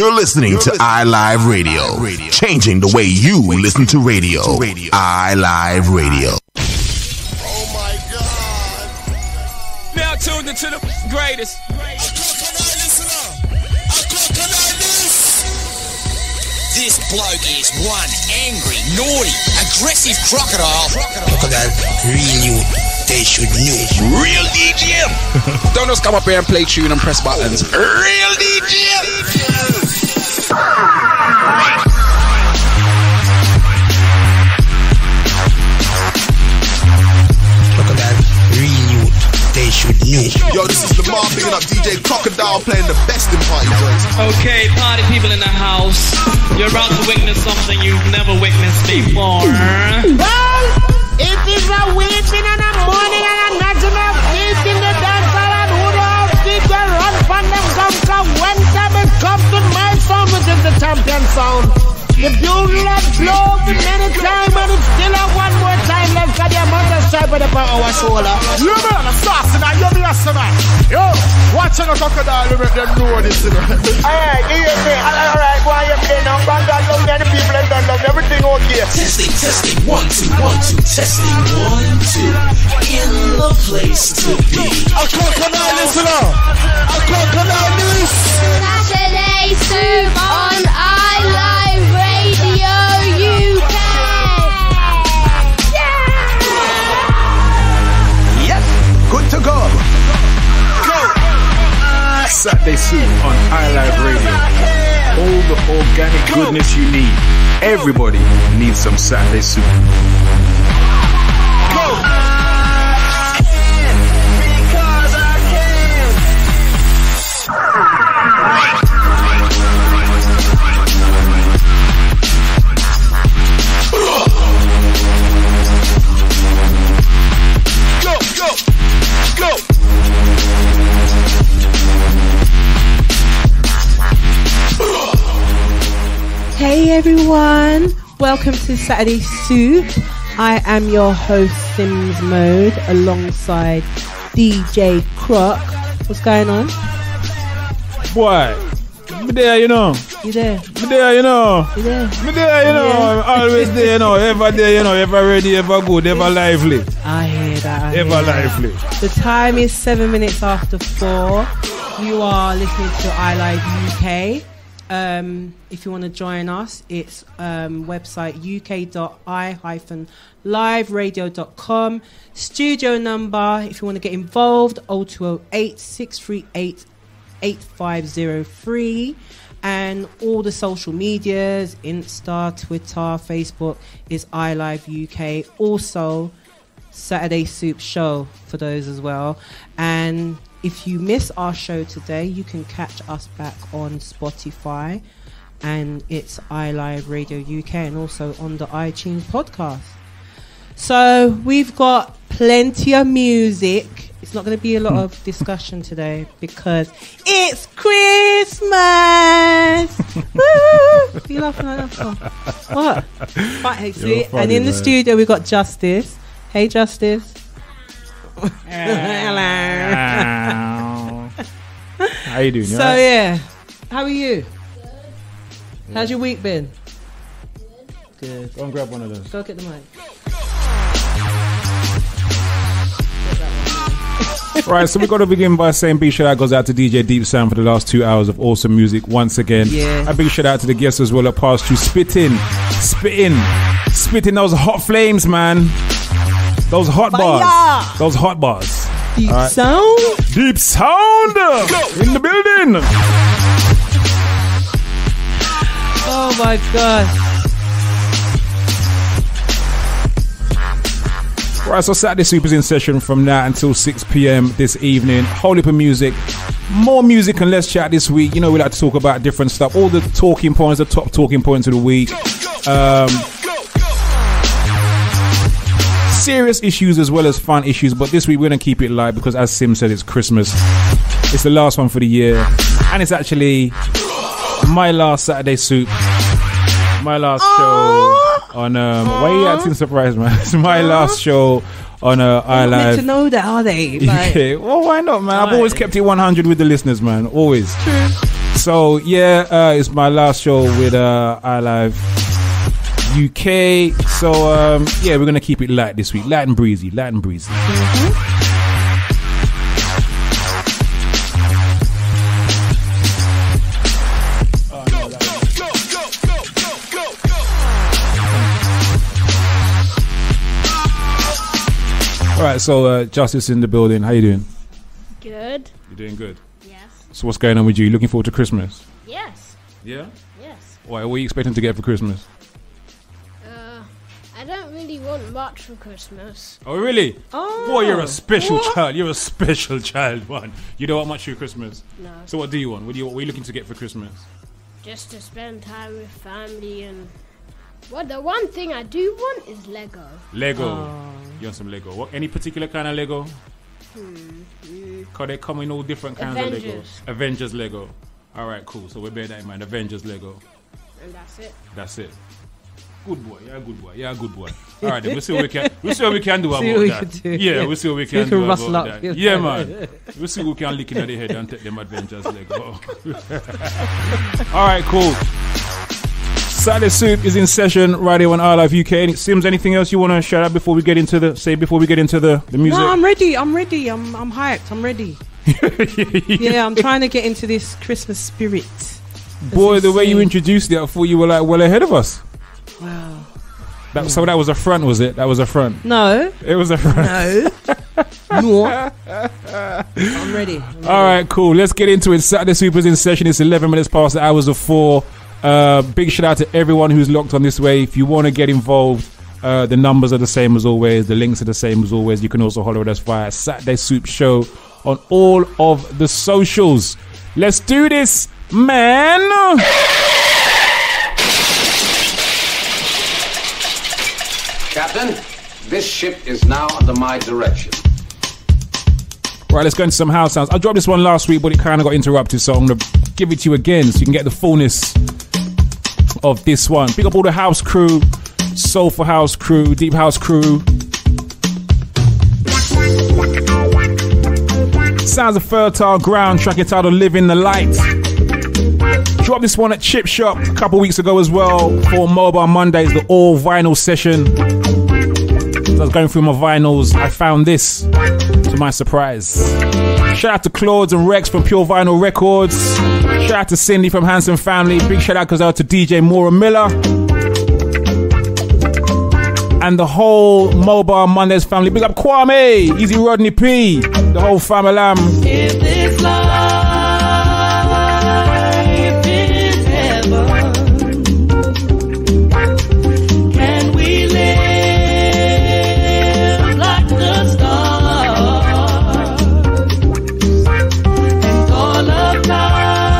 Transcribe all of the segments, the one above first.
You're listening to iLive Radio, changing the way you listen to radio. iLive Radio. Oh my God! Now tuned into the greatest. This bloke is one angry, naughty, aggressive crocodile. Crocodile, real youth, they should know. Real DJ. Don't just come up here and play tune and press buttons. Real DJ. Crocodile, real youth, they should know. Yo, this is Lamar picking up DJ Crocodile playing the best in party joints. Okay, party people in the house, you're about to witness something you've never witnessed before. Well, it is a weeping and a mourning and a national peace in the dance hall, and who knows people run from them conquer when time it comes to my sound, which is the champion sound. The bugle has blown many times, and it's still a one more time left for the amount of stripe on our shoulder. You man, I'm saucing and you're blessing man. Yo, watching a crocodile, you make them know this. Alright, you hear me? Alright, go on, you play now. God love me and the people and God love everything okay. Testing, 1, 2, 1, 2, testing, 1, 2. In the place to be. A crocodile, listen up. A crocodile, this. Saturday Soup on iLive Radio UK. Yes, good to go. Saturday Soup on iLive Radio. All the organic goodness you need. Everybody needs some Saturday Soup. Hey everyone, welcome to Saturday Soup. I am your host Sims Mode alongside DJ Croc. What's going on? Boy, me there, you know. You there? Me there, you know. You there? Me there, you know. Yeah. I'm always there, you know. Ever there, you know. Ever ready, ever good, ever lively. I hear that. Ever lively. The time is 7 minutes after 4. You are listening to iLive UK. If you want to join us, it's website uk.i-liveradio.com. Studio number, if you want to get involved, 0208 638 8503. And all the social medias, Insta, Twitter, Facebook, is iLive UK. Also, Saturday Soup Show for those as well. And if you miss our show today, you can catch us back on Spotify, and it's iLive Radio UK, and also on the iTunes podcast. So we've got plenty of music. It's not going to be a lot of discussion today because it's Christmas. Woo! You laughing like that for? What? Right, hey, see? Funny, and in the man. studio we've got Justice. Hey, Justice. Hello. How you doing? So right? yeah, how are you? How's your week been? Good. Go and grab one of those. Go get the mic. Right, so we've got to begin by saying big shout out goes out to DJ Deep Sound for the last 2 hours of awesome music once again. Yeah. A big shout out to the guests as well that passed through spitting those hot flames, man. Those hot bars. Those hot bars. Deep right. sound. Deep sound in the building. Oh my god. Right, so Saturday Soup is in session from now until 6 p.m. this evening. Whole heap of music. More music and less chat this week. You know, we like to talk about different stuff. All the talking points, the top talking points of the week. Serious issues as well as fun issues. But this week we're going to keep it light because, as Sim said, it's Christmas. It's the last one for the year. And it's actually my last Saturday Soup. My last show on why are you acting surprised, man? It's my last show on iLive. Meant to know that, are they? Like, yeah. Well, why not, man? I've always kept it 100 with the listeners, man. Always. True. So yeah, it's my last show with iLive UK. So yeah, we're gonna keep it light this week, light and breezy. All right, so Justice in the building. How you doing? Good. You're doing good. Yes. So what's going on with you? Looking forward to Christmas? Yes. Yeah? Yes. Why? What are you expecting to get for Christmas? I don't really want much for Christmas. Oh, really? Oh. Boy, you're a special child. You're a special child, man. You don't want much for Christmas? No. So what do you want? What are you looking to get for Christmas? Just to spend time with family and... Well, the one thing I do want is Lego. Lego. Oh. You want some Lego? What? Any particular kind of Lego? Cause they come in all different kinds of Lego. Avengers Lego. All right, cool. So we're bear that in mind. Avengers Lego. And that's it. That's it. Good boy. Yeah, good boy. Yeah, good boy. All right, then we'll see what we can. We'll see what we can do about that. Yeah, we'll see what we can do about that. Yeah, man. We'll see what we can lick in the head and take them Avengers Lego. All right, cool. Saturday Soup is in session right here on iLive UK. And it seems anything else you want to shout out before we get into the music? No, I'm ready. I'm hyped. I'm ready. Yeah, I'm trying to get into this Christmas spirit. Boy, the way you introduced it, I thought you were like well ahead of us. Wow. So that was a front, was it? That was a front. No. It was a front. No. I'm ready. All right, cool. Let's get into it. Saturday Soup is in session. It's 11 minutes past the hours of 4. Big shout out to everyone who's locked on this way. If you want to get involved, the numbers are the same as always. The links are the same as always. You can also holler at us via Saturday Soup Show on all of the socials. Let's do this, man. Captain, this ship is now under my direction. Right, let's go into some house sounds. I dropped this one last week, but it kind of got interrupted, so I'm going to give it to you again so you can get the fullness of this one. Pick up all the house crew, soulful house crew, deep house crew. Sounds of Fertile Ground, track entitled Living the Light. Dropped this one at Chip Shop a couple weeks ago as well for Mobile Mondays, the all vinyl session. As I was going through my vinyls, I found this, to my surprise. Shout out to Claude and Rex from Pure Vinyl Records. Shout out to Cindy from Hanson Family. Big shout out goes out to DJ Maura Miller. And the whole Mobile Mondays family. Big up Kwame, Easy Rodney P, the whole family. If this life is heaven, can we live like the stars? And all of time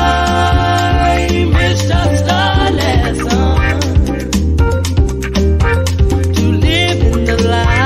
is just a lesson. Live in the light.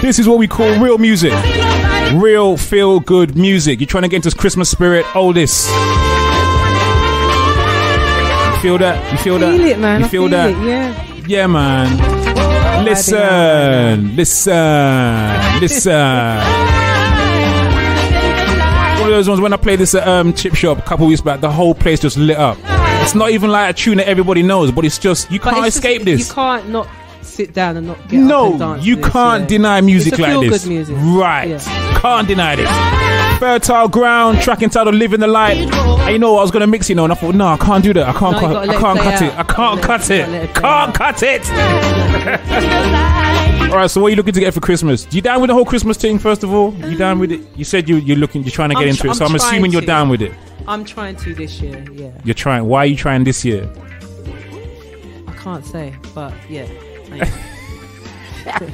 This is what we call real music. Real feel good music. You're trying to get into Christmas spirit. Oh, this. You feel that? You feel that? Feel it, man. You feel that? Yeah. Yeah, man. Listen. One of those ones when I played this at Chip Shop a couple weeks back, the whole place just lit up. It's not even like a tune that everybody knows, but it's just, you can't escape this. You can't not sit down and not get up and dance. You can't deny music it's a like this. Good music. Right. Yeah. Can't deny this. Fertile Ground, track entitled Living the Light. And you know what, I was going to mix it, and I thought, no, I can't do that. I can't cut it. Can't cut it. Alright, so what are you looking to get for Christmas? You down with the whole Christmas thing, first of all? You down with it? You said you're trying to get into it, so I'm assuming you're down with it. I'm trying to this year, yeah. You're trying. Why are you trying this year? I can't say, but yeah.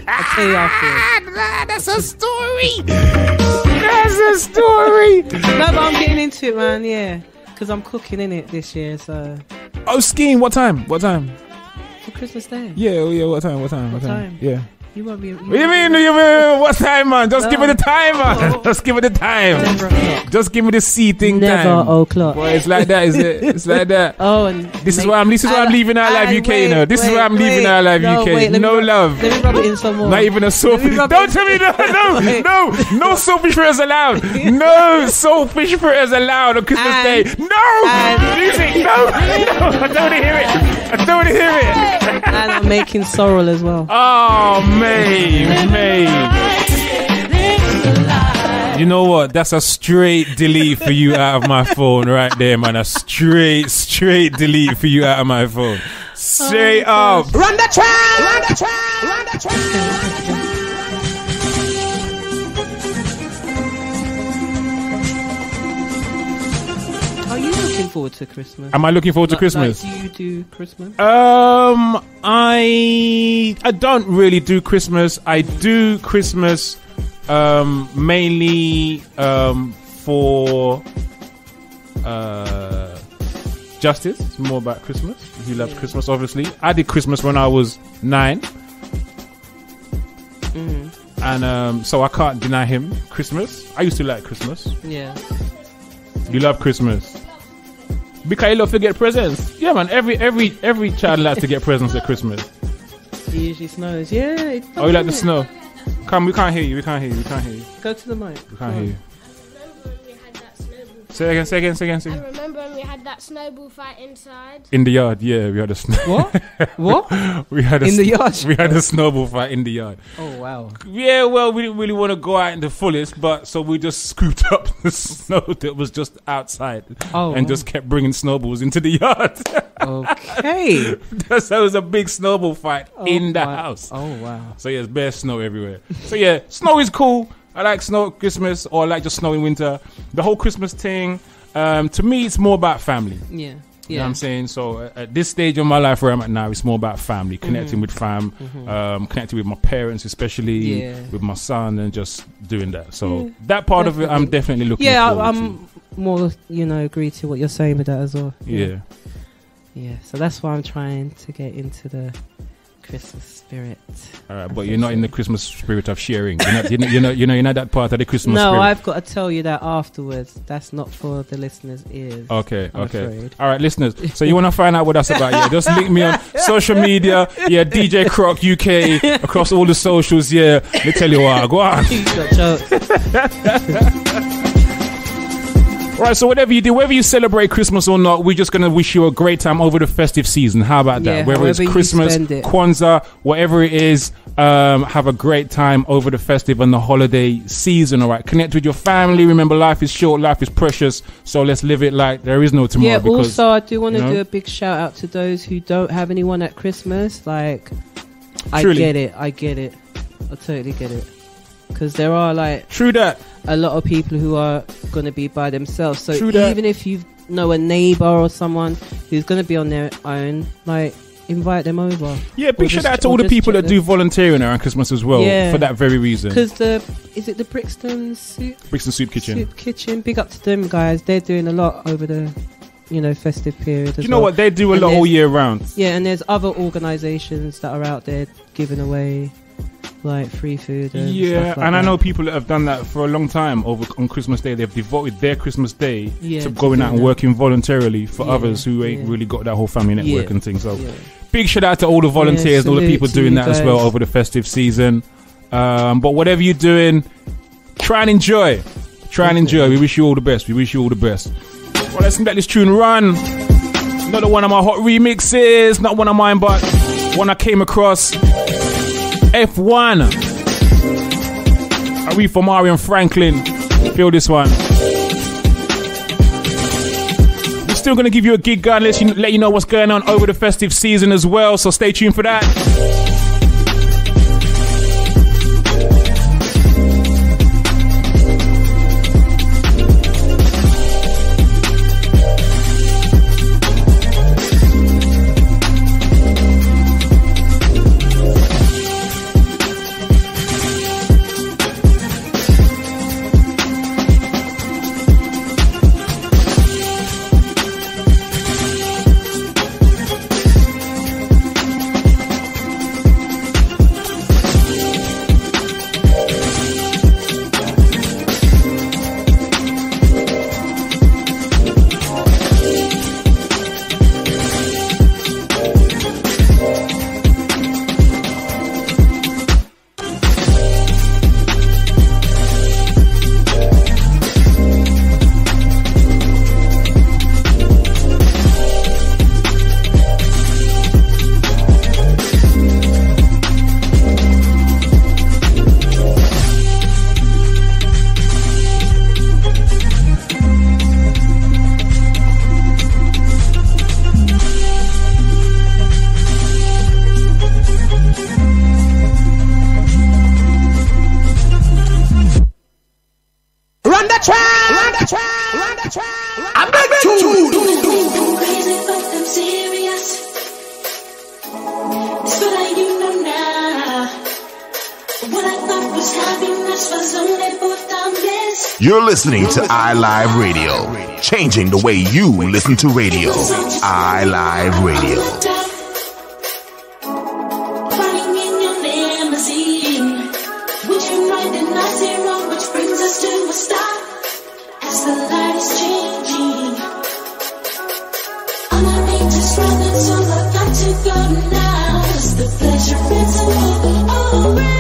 I'll tell you afterwards. That's a story. That's a story. No, but I'm getting into it, man, yeah. Because I'm cooking in it this year, so. Oh, skiing. What time? For Christmas Day. Yeah, What time? Yeah. You won't be. What do you mean? What time, man? Just give me the time, man. Just give me the time. Just give me the seating time. Never o'clock. Boy, it's like that, is it? It's like that. Oh, and this is why I'm leaving iLive UK, you know. This is why I'm leaving iLive UK. No love. Let me rub it in some more. Not even a soapfish. Don't tell me no soapfish fritters allowed. No soapfish fritters allowed on Christmas Day. No music. No. I don't want to hear it. And I'm making sorrel as well. Oh, mate. You know what? That's a straight delete for you out of my phone right there, man. A straight delete for you out of my phone. Straight up. Run the track. Are you looking forward to Christmas? Am I looking forward to Christmas? Do you do Christmas? I don't really do Christmas. I do Christmas mainly for justice. It's more about Christmas. He loves Christmas, obviously. I did Christmas when I was 9. And so I can't deny him Christmas. I used to like Christmas. Yeah. You love Christmas because you love to get presents. Yeah, man. Every child likes to get presents at Christmas. It usually snows. Yeah. Oh, you like the snow? Come, we can't hear you. Go to the mic. We can't hear you. Say again. I remember when we had that snowball fight inside. In the yard, yeah, we had a What? We had a in the yard. We had a snowball fight in the yard. Oh wow. Yeah, well, we didn't really want to go out in the fullest, but so we just scooped up the snow that was just outside, and just kept bringing snowballs into the yard. Okay. So it was a big snowball fight in the house. Oh wow. So yeah, there's bare snow everywhere. So yeah, snow is cool. I like snow at Christmas, or I like just snow in winter. The whole Christmas thing, to me, it's more about family. Yeah. You know what I'm saying? So at this stage of my life where I'm at now, it's more about family, connecting with fam, connecting with my parents, especially with my son, and just doing that. So that part of it, I'm definitely looking forward to. I'm more, agree to what you're saying with that as well. Yeah. So that's why I'm trying to get into the Christmas spirit. All right, but you're not in the Christmas spirit of sharing. You're not that part of the Christmas spirit. No, I've got to tell you that afterwards. That's not for the listeners' ears. Okay. All right, listeners. So you want to find out what that's about? Yeah, just link me on social media. Yeah, DJ Croc UK across all the socials. Yeah, let me tell you what. Go on. Right, so whatever you do, whether you celebrate Christmas or not, we're just going to wish you a great time over the festive season. How about that? Whether it's Christmas, Kwanzaa, whatever it is, have a great time over the festive and the holiday season, all right? Connect with your family. Remember, life is short, life is precious, so let's live it like there is no tomorrow. Yeah, because, also, I do want to do a big shout out to those who don't have anyone at Christmas. Like, I get it. I totally get it. Because there are a lot of people who are going to be by themselves. So even if you know a neighbor or someone who's going to be on their own, invite them over. Yeah, big shout out to all the people that do volunteering around Christmas as well, for that very reason. Because is it the Brixton Soup Kitchen? Big up to them guys. They're doing a lot over the festive period. You know what? They do a lot all year round. Yeah, and there's other organisations that are out there giving away like free food. And yeah, stuff like and I that. know people that have done that for a long time on Christmas Day. They've devoted their Christmas Day to going out and working voluntarily for others who ain't really got that whole family network and things. So big shout out to all the volunteers and all the people doing that as well over the festive season. But whatever you're doing, try and enjoy. Try and enjoy. We wish you all the best. We wish you all the best. Well, let's let this tune run. Not one of my hot remixes, not one of mine, but one I came across. F1. I read from Marion Franklin. Feel this one. We're still going to give you a gig guide, let you know what's going on over the festive season as well, so stay tuned for that. You're listening to iLive Radio, changing the way you listen to radio. iLive Radio. Riding in your limousine, would you ride the night zero, which brings us to a stop as the light is changing. All I need is running, so I've got to go now. It's the pleasure principle. Oh,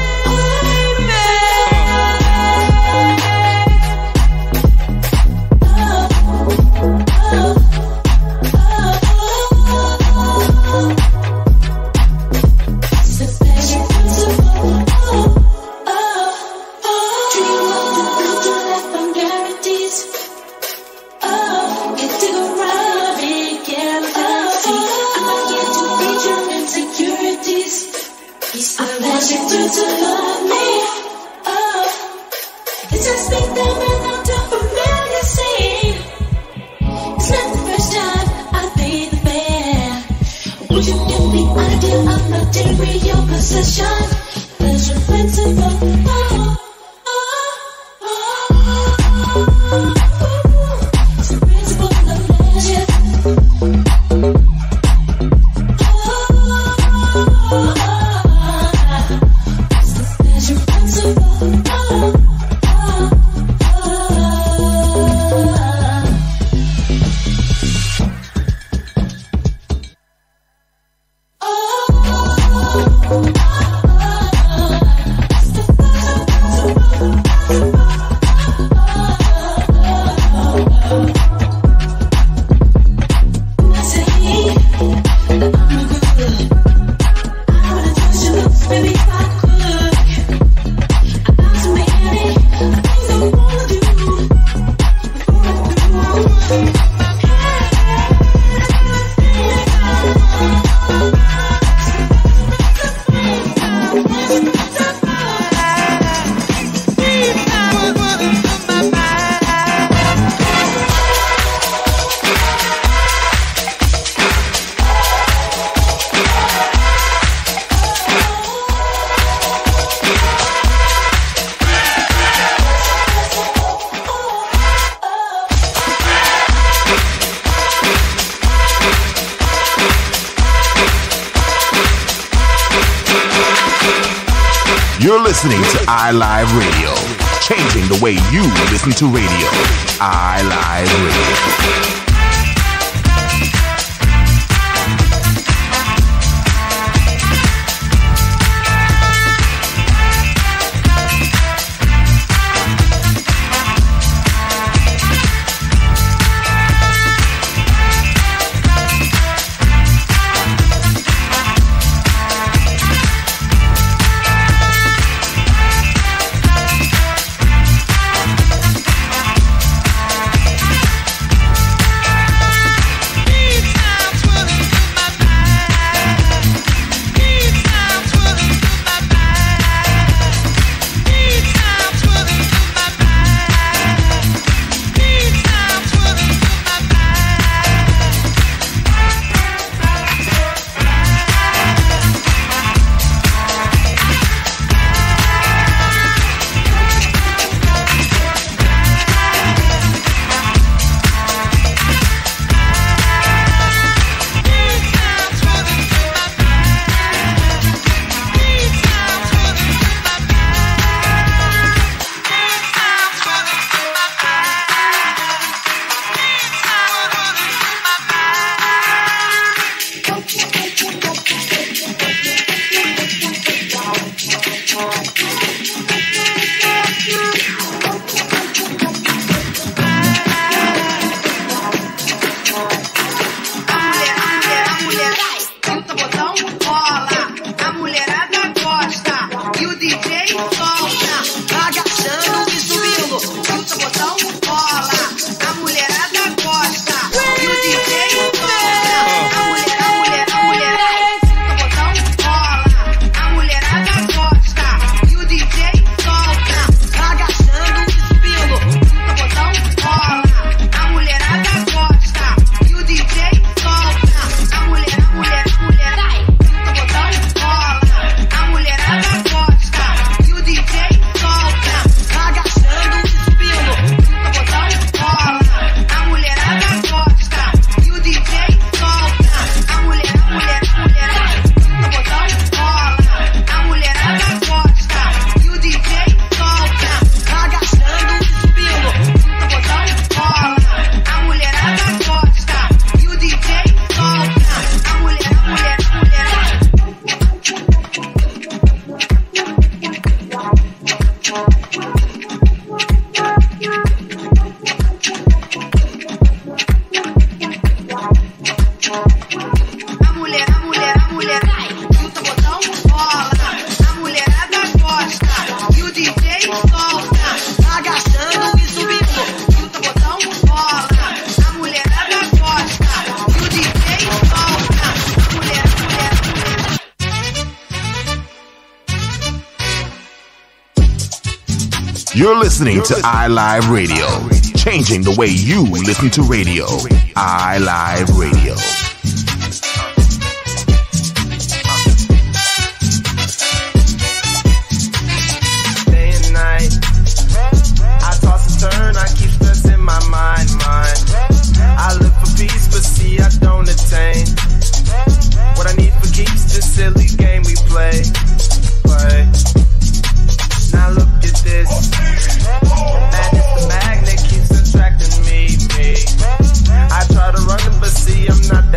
You're listening to iLive Radio, changing the way you listen to radio. iLive Radio. You're listening to iLive Radio, changing the way you listen to radio. iLive Radio. Day and night, I toss and turn, I keep stress in my mind. I look for peace, but see I don't attain. What I need for keeps this silly game we play. Now look at this. Madness, the magnet keeps attracting me. I try to run it, but see I'm not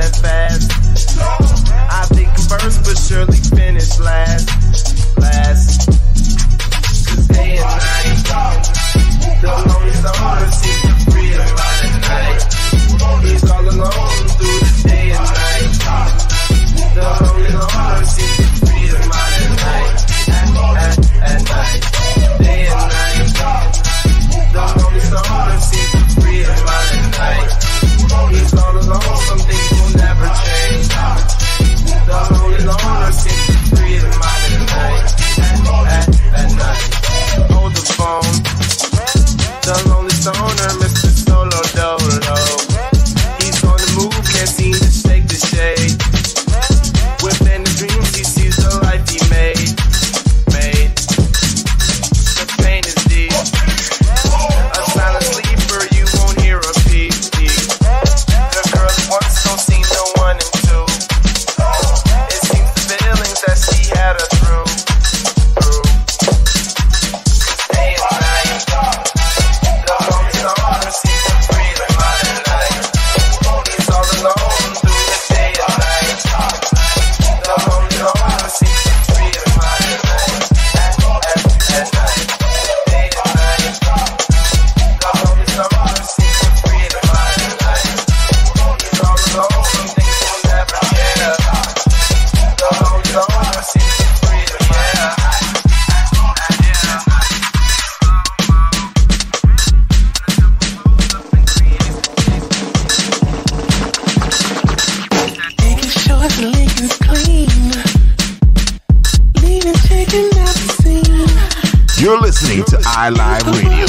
listening to iLive Radio,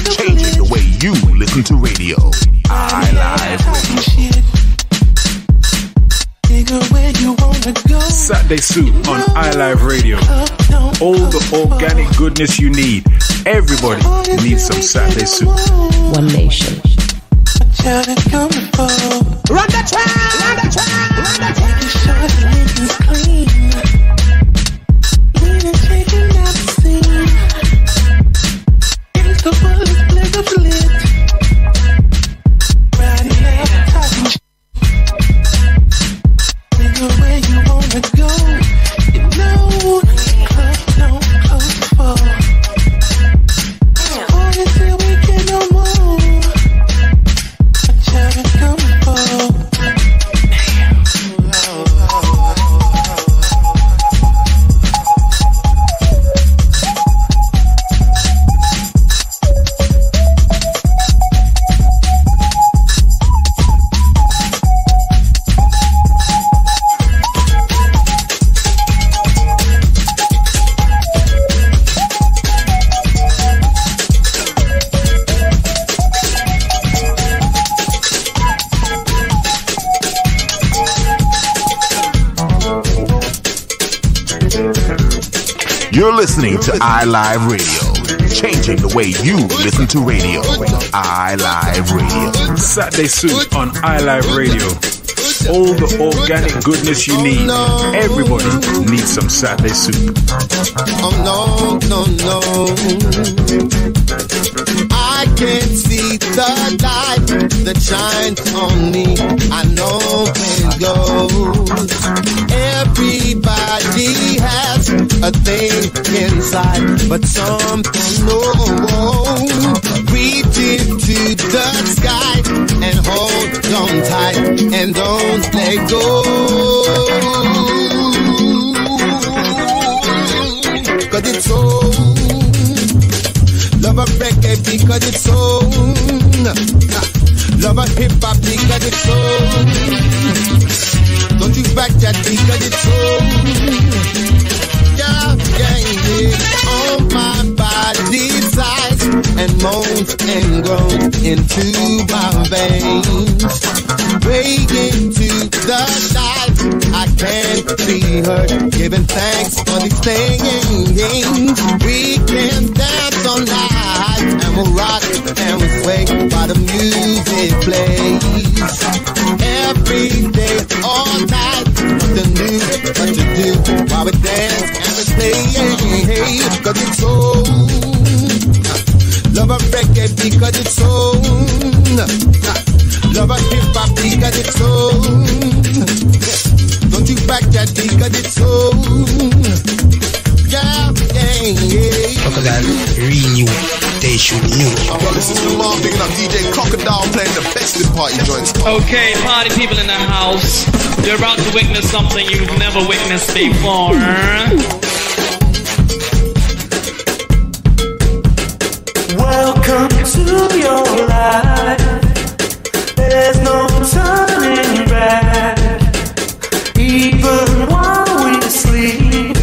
changing the way you listen to radio. iLive Radio. Saturday Soup on iLive Radio. All the organic goodness you need. Everybody needs some Saturday Soup. One nation. Run the track! Run the track! Run the track! You're listening to iLive Radio, changing the way you listen to radio. iLive Radio. Saturday Soup on iLive Radio. All the organic goodness you need. Everybody needs some Saturday Soup. Oh no, no, no. I can see the light that shines on me. I know where it goes. Everybody has a thing inside, but some don't know. Reach into the sky and hold on tight and don't let go. 'Cause it's so. Love a reggae because it's so. Love a hip hop because it's so. Don't you back that because it's so. Yeah, yeah, yeah. On my body size and moans and groans into my veins. Way into the light, I can't be hurt. Giving thanks for these things. We can dance all night and we'll rock and we'll sway while the music plays. Every day, all night, nothing new but to do while we dance and we play. 'Cause it's so. Love a reggae because it's so. Love a hip hop because it's so. Don't you back that because it's so. Yeah, yeah, yeah. Crocodile, renew, they should new. Yo, this is the mom picking up DJ Crocodile playing the best in party joints. Okay, party people in the house, you're about to witness something you've never witnessed before. Welcome to your life. There's no turning back. Even while we sleep,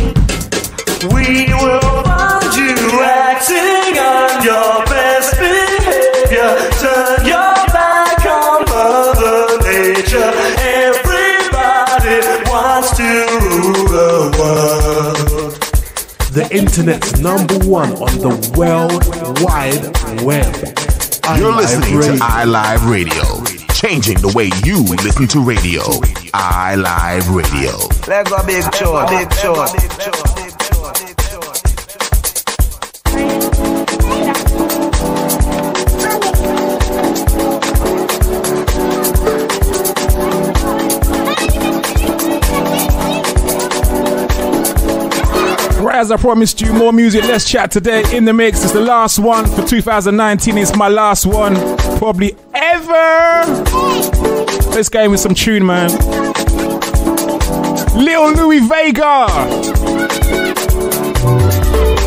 we will find you acting on your best behavior. Turn your back on Mother Nature. Everybody wants to rule the world. The internet's #1 on the World Wide Web. You're listening to iLive Radio, changing the way you listen to radio. iLive Radio. Let's go, big chore, big chore. Right, as I promised you, more music, less chat today in the mix. It's the last one for 2019. It's my last one, probably ever. Let's go in with some tune, man. Lil Louis Vega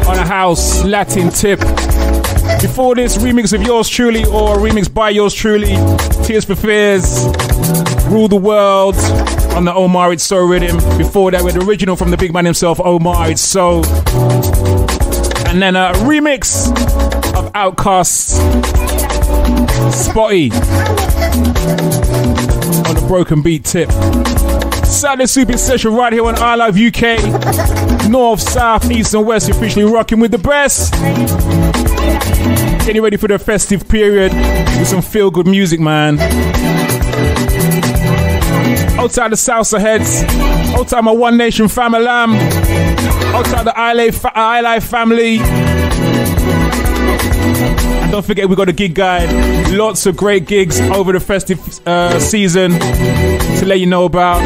on a house Latin tip. Before this, remix of Yours Truly, or a remix by Yours Truly, Tears for Fears, Rule the World on the Omar It's So rhythm. Before that, with the original from the big man himself, Omar It's So. And then a remix of Outkast's Spotty on the broken beat tip. Saturday Super Session right here on iLive UK. North, South, East and West, officially rocking with the best. Getting ready for the festive period with some feel-good music, man. Outside the Salsa heads, outside my One Nation family, outside the iLive family. And don't forget, we got a gig guide. Lots of great gigs over the festive season to let you know about.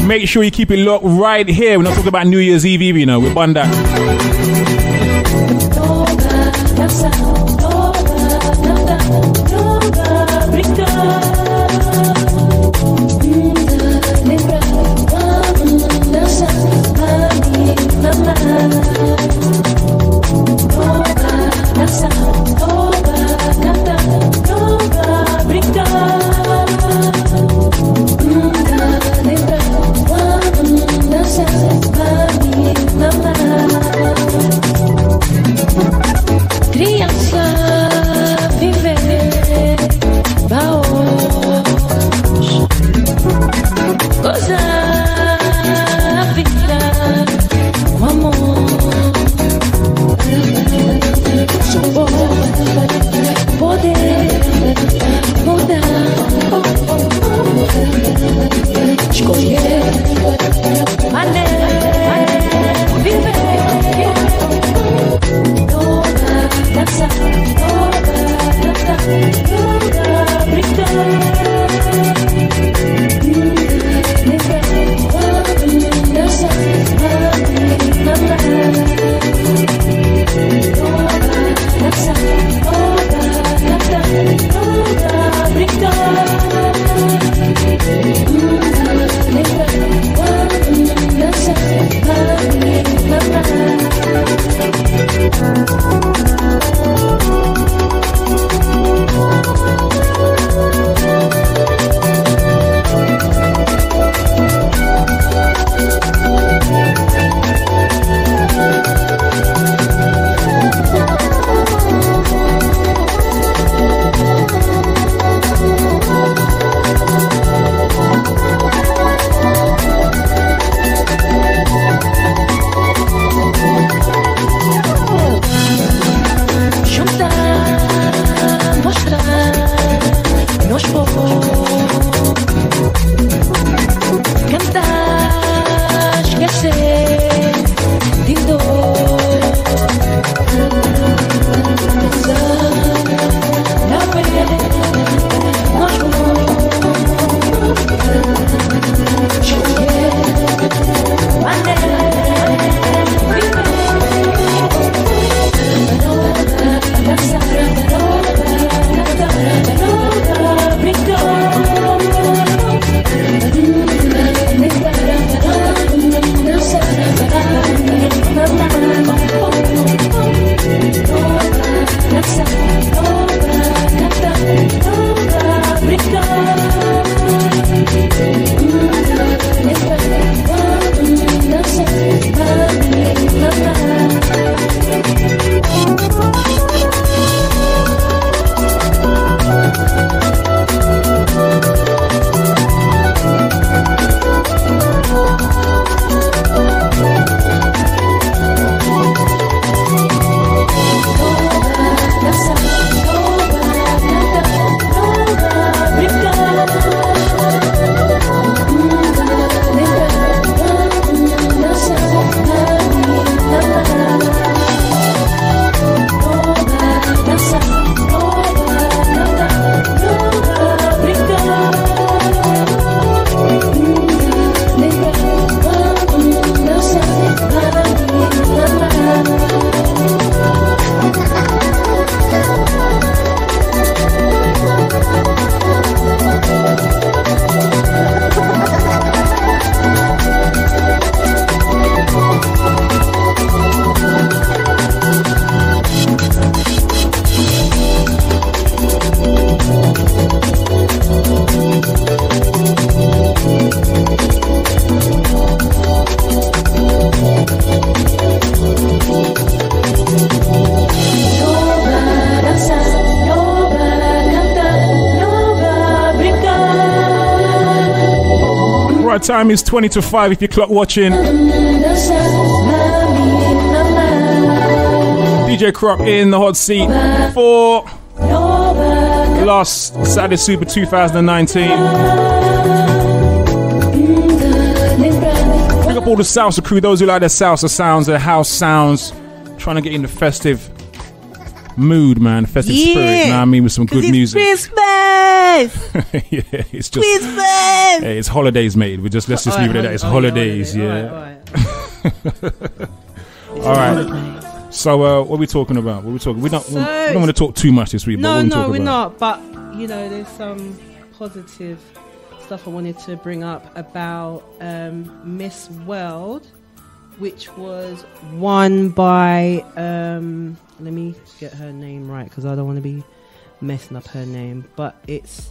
Make sure you keep it locked right here. We're not talking about New Year's Eve, you know. We're on that. time is 20 to 5 if you're clock watching. DJ Croc in the hot seat for last Saturday Super 2019. Pick up all the salsa crew, those who like their salsa sounds, their house sounds, trying to get in the festive mood, man, festive spirit. You know what I mean, with some good music. Christmas. Yeah, it's just Christmas. Hey, it's holidays, mate. Let's just leave it at that. It's holidays. Yeah. All right. So, what are we talking about? We don't want to talk too much this week. No, but we're not. But you know, there's some positive stuff I wanted to bring up about Miss World, which was won by let me get her name right because I don't want to be messing up her name, but it's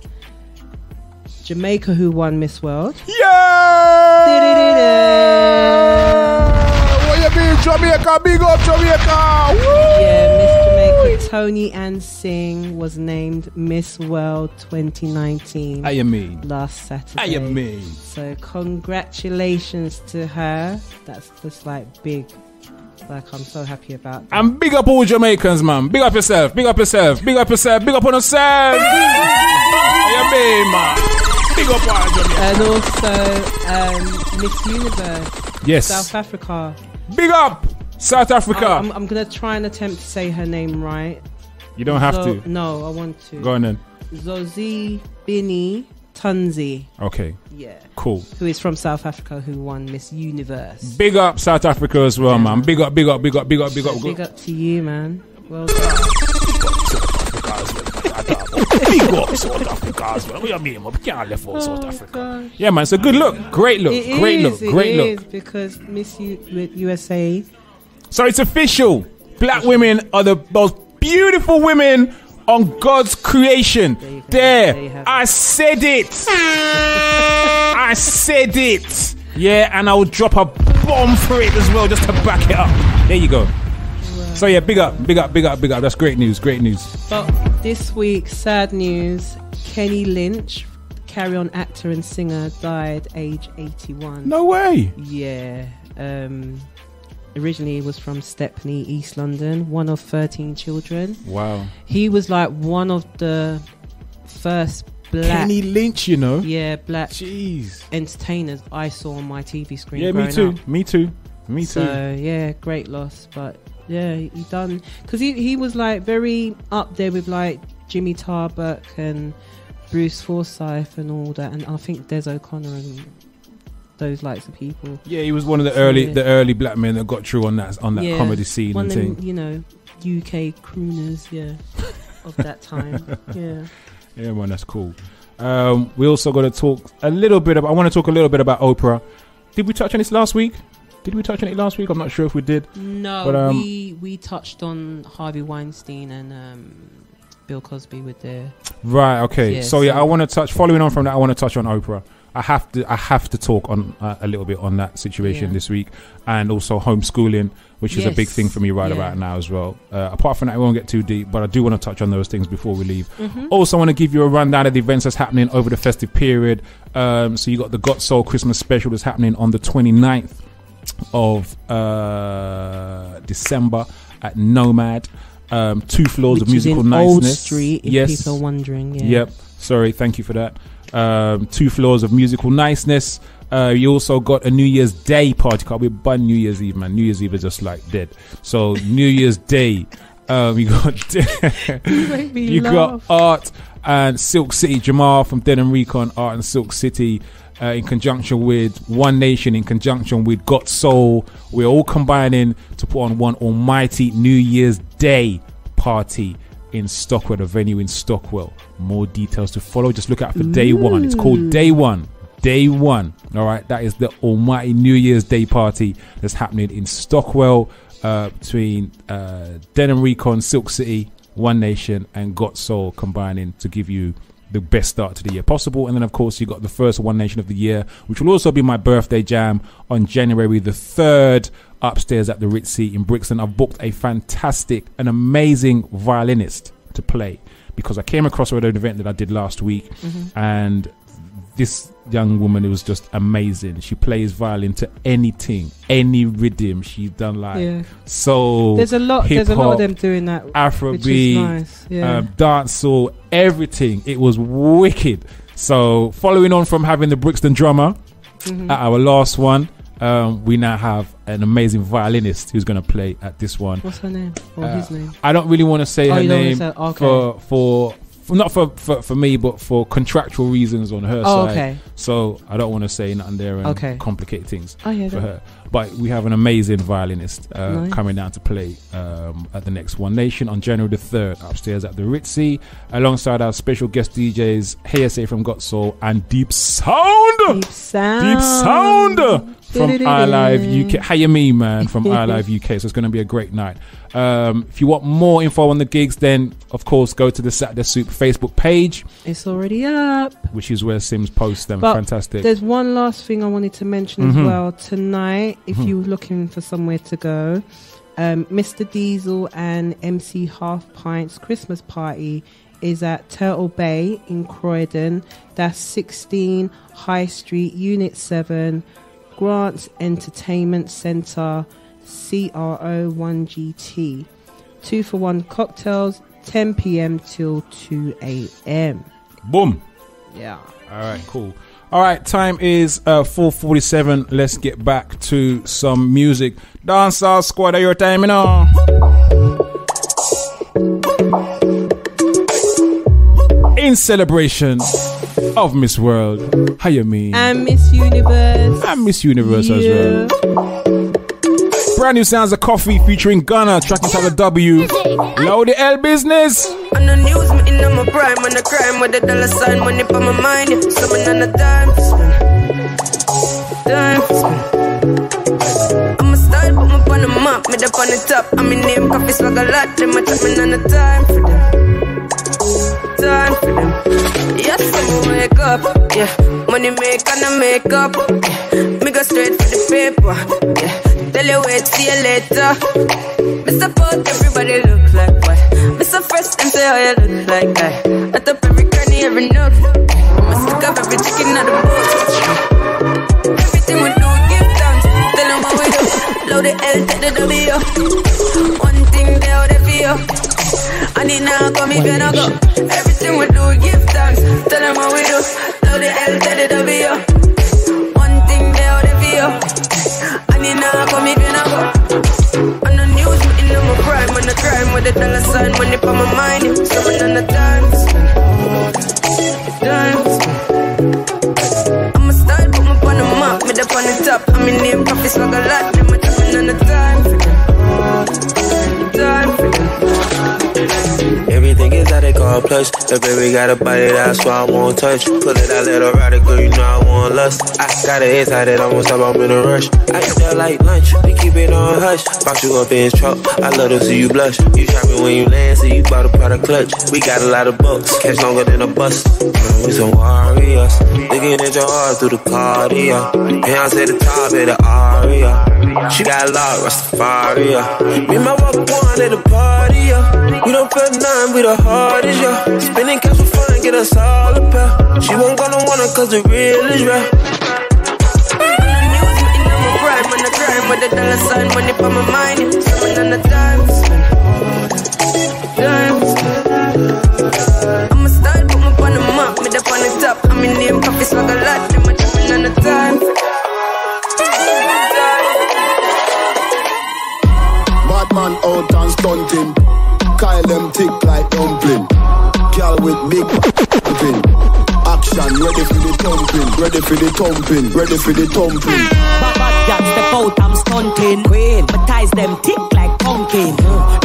Jamaica who won Miss World. Yeah! What you mean, Jamaica? Big up Jamaica! Woo! Yeah, Miss Jamaica Tony Ann Singh was named Miss World 2019. I mean last Saturday. I mean. So congratulations to her. That's just like big. Like, I'm so happy about that. And big up all Jamaicans, man. Big up yourself. Big up yourself. Big up yourself. Big up on yourself. Yeah, man. Big up all Jamaicans. And also Miss Universe. Yes. South Africa. Big up South Africa. I'm going to try and attempt to say her name right. You don't have to. No, I want to. Go on then. Zozie Bini Tunzi. Okay. Yeah. Cool. Who is from South Africa, who won Miss Universe. Big up South Africa as well, man. Big up, big up, big up, big up, big up. Big up to you, man. Well done. Big up South Africa as well. What do you mean? We can't left out South Africa. Yeah, man. It's a good look. Great look. Great look. Great look. It is because Miss USA. So it's official. Black women are the most beautiful women on God's creation. There. I said it. I said it. Yeah, and I'll drop a bomb for it as well just to back it up. There you go. So yeah, big up, big up, big up, big up. That's great news, great news. But this week, sad news. Kenny Lynch, Carry On actor and singer, died age 81. No way. Yeah. Originally, he was from Stepney, East London, one of 13 children. Wow. He was like one of the first black... Kenny Lynch, you know? Yeah, black entertainers I saw on my TV screen. Yeah, me too. Up. Me too. Me too. So, yeah, great loss. But, yeah, he done... Because he was like very up there with like Jimmy Tarbuck and Bruce Forsyth and all that. And I think Des O'Connor and... those likes of people. Yeah, he was one of the early black men that got through on that comedy scene one and of thing. them, you know, UK crooners, of that time. Yeah. Yeah, man, that's cool. We also got to talk a little bit about. I want to talk a little bit about Oprah. Did we touch on this last week? I'm not sure if we did. No, but, we touched on Harvey Weinstein and Bill Cosby with their. Right. Okay. So I want to touch. Following on from that, I want to touch on Oprah. I have to talk on a little bit on that situation this week, and also homeschooling, which is a big thing for me about now as well. Apart from that, I won't get too deep, but I do want to touch on those things before we leave. Also, I want to give you a rundown of the events that's happening over the festive period. So you got the Got Soul Christmas special that's happening on the 29th of December at Nomad. 2 floors of musical niceness. Old Street, if people are wondering. Yeah. Yep. Sorry, thank you for that. 2 floors of musical niceness. You also got a New Year's Day party. Can't be bun New Year's Eve, man. New Year's Eve is just like dead. So New Year's Day, you got Art and Silk City. Jamal from Dead and Recon, Art and Silk City, in conjunction with One Nation, in conjunction with Got Soul. We're all combining to put on one almighty New Year's Day party in Stockwell, the venue in Stockwell. More details to follow. Just look out for Day One. It's called Day One. Day One. All right. That is the almighty New Year's Day party that's happening in Stockwell, between Den and Recon, Silk City, One Nation, and Got Soul combining to give you the best start to the year possible. And then, of course, you got the first One Nation of the year, which will also be my birthday jam on January the 3rd, upstairs at the Ritzy in Brixton. I've booked a fantastic and amazing violinist to play because I came across with an event that I did last week, and this young woman, it was just amazing. She plays violin to anything, any rhythm. She's done like soul. There's a lot of them doing that. Afrobeat, nice. dancehall, everything. It was wicked. So following on from having the Brixton drummer at our last one, we now have an amazing violinist who's going to play at this one. What's her name? Or his name? I don't really want to say her name okay. not for me, but for contractual reasons on her side. Okay. So I don't want to say nothing there and complicate things for her. But we have an amazing violinist coming down to play at the next One Nation on January the 3rd upstairs at the Ritzy, alongside our special guest DJs HSA from Got Soul and Deep Sound from iLive UK. How you mean, man? From iLive UK. So it's going to be a great night. If you want more info on the gigs, then of course go to the Saturday Soup Facebook page. It's already up, which is where Sims posts them. But fantastic. There's one last thing I wanted to mention as well. Tonight, if you're looking for somewhere to go, Mr. Diesel and MC Half Pints Christmas party is at Turtle Bay in Croydon. That's 16 High Street, Unit 7, Grants Entertainment Centre, CRO 1GT. 2-for-1 cocktails, 10 p.m. till 2 a.m. Boom. Yeah. All right, cool. All right, time is 4:47. Let's get back to some music. Dancehall Squad, are your time, you know? In celebration of Miss World, how you mean? And Miss Universe. And Miss Universe as well. Brand new sounds of Coffee featuring Gunna, track inside the W. Load the L business. On the news, me in my prime, on the crime with the dollar sign, money for my mind. Someone on the time to spend. I'm a style, put me on the map, me up on the top. I'm in name, coffee swag a lot, them a chat me on the time for them. Time for them. Yes, I'm wake up, yeah. Money make and I make up, yeah. Me go straight for the paper, yeah. Tell you wait, see you later. Mr. Pot, everybody look like what? Mr. First and say how you look like that. I top every cranny, every nook. I stick up every chicken out the boat. Everything we do, give thanks. Tell them what we do. Load the L, take the W. One thing they out there for you. I need now come if you not go. Everything we do, give thanks. Tell them what we do. Load the L, take the W. One thing they out there for you. I need now come if you not go. On the news, me in my prime, on the crime with the dollar sign, money for my mind. Someone on the time to spend. I'm a style, put me on the map, me up on the top. I'm in name, coffee swag a lot, them a tapping on the time for them. Time for them. Everything is how they call plush. The baby got a body, that's why I won't touch. Pull it out, let her ride it, girl, you know I want lust. I got it inside it, almost up, I'm in a rush. I eat that like lunch, we keep it on hush. Box you up in his truck, I love to see you blush. You shopping when you land, so you bought a product clutch. We got a lot of bucks, catch longer than a bus. We some warriors, looking at your heart through the cardio. And I say the top of the aria. She got a lot, Rastafari. Me and my walk one at the party, we don't feel none, we the hardest, yeah. Spending cash for fun, get us all a pair. She won't gonna want it cause the real is rare. On the news, me in my prime, on the crime with the dollar sign, money for my mind. Someone on the time to spend. I'm a style, put me on the map, me up on the top. I'm in name, coffee swag a lot, them a jumping on the time. Badman out and stunting. Kyle them tick like dumpling. Girl with big pumping. Action, ready for the thumping. Ready for the thumping. Ready for the thumping. Bad girl step out, I'm stunting. Queen, my ties them tick like pumpkin.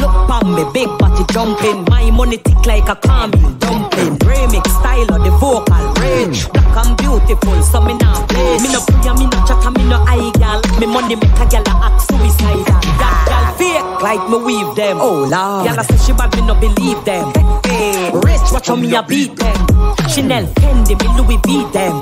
Look pon me, big body jumping. My money tick like a caramel dumpling. Remix style of the vocal range. Black and beautiful, so me not play. Me no pray, me no chat, me no eye girl. Me money make a girl act suicidal. That girl fake like me weave them. Oh Lord, girl say she bad, me no believe them. Hey, rich, watch how me a beat them. Chanel, Fendi, me Louis V them.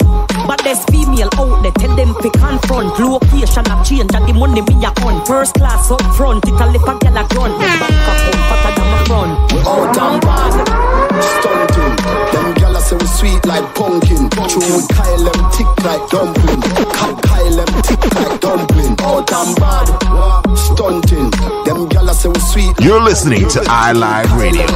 But there's female out there, tell them to confront. Location a change and the money me a on. First class up front, it a lip a girl a grunt. Bank account fatter than my front. We out and bad, stunting. Them gyal say we sweet like pumpkin. True Kyle them tick like dumpling. Kyle them tick like dumpling. All damn bad, stunting. Them gyal say we sweet. You're listening to iLive Radio,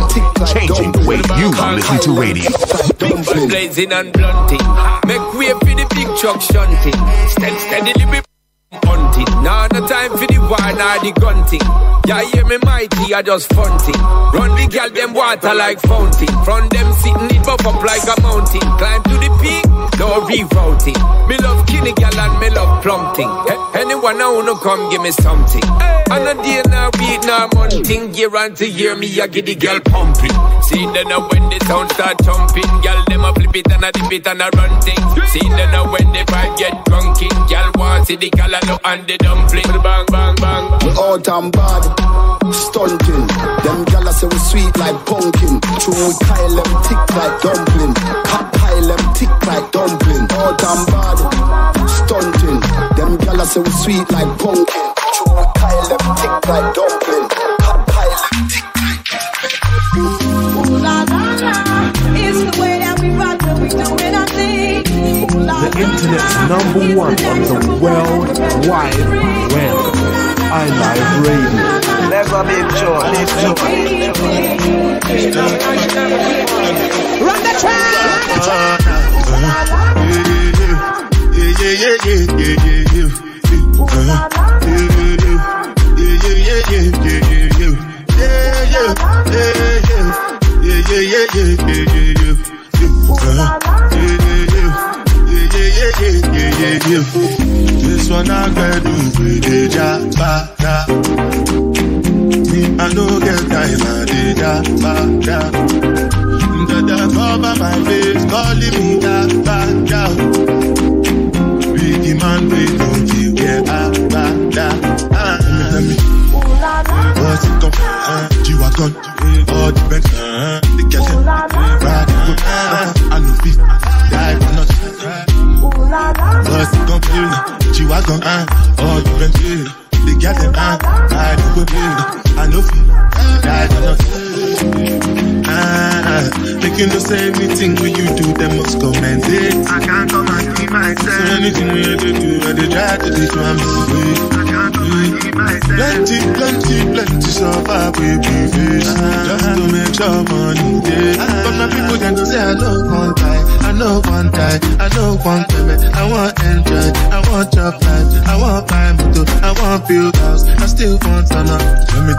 changing the way you listen to radio. Big fun blazing and blunting. Make way for the big truck shunting. Steadily we hunting. Nah, no time for the war, nah, the gun thing. Yeah, hear me mighty, I just funting. Run the gal, them water like fountain. From them sitting it buff up like a mountain. Climb to the peak, no rerouting. Me love kinny gal and me love plumping. Anyone I wanna come give me something. And a day now beat now monthing. Year on to year me I get the girl pumping. See then now when the sound start jumping, gal them a flip it and a dip it and a run thing. See then now when the vibe get drunking, gal want see the gal and the dumpling. Bang bang bang. We all damn bad, stunting. Them gyal say we sweet like pumpkin. True we Kyle them tick like dumpling. Kyle them tick like dumpling. All damn bad, stunting. Them gyal say we sweet like pumpkin. True we Kyle them tick like dumpling. Kyle them tick like dumpling. La la la, it's the way that we rock when we doing our thing. The internet's number one on the world wide web. iLive Radio. Never been sure. Run the track. This one I gotta do with the job. I don't get time, I did that. The cover my face, calling me that. Biggie man, we don't give get up. What's it come? G-Wagon, all the Benz, the girls, riding good. I know feet, die for nothing. What's it come? G-Wagon, all the Benz, the girls, riding good. I know feet, die for nothing. Making no say anything when you do, them must commend it. I can't come and keep myself. So anything we do, I try to do from the way. Plenty, survive we be face. Just to make sure money day. But my people then go say I know one time, I know one time, I know one time. I want enjoy, I want job life, I want buy motor, I want build house, I still want to know. Tell me.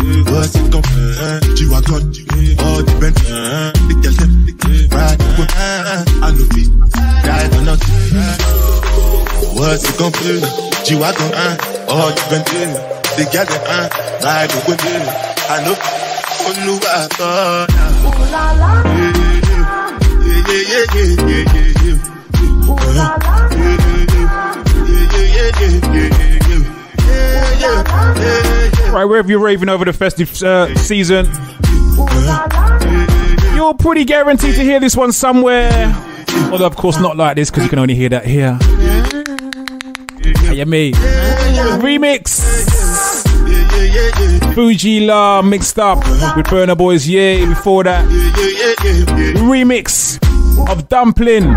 What's it come? G-Wagon, all the Benz, the girls, ride, I know feet, die for nothing. What's it come? G-Wagon, all the Benz, the girls, ride, I know Right, wherever you're raving over the festive season, you're pretty guaranteed to hear this one somewhere. Although, of course, not like this, because you can only hear that here. Hey, me. Remix. Fuji La mixed up with Burna Boy's Yeah. Before that, remix of Dumpling,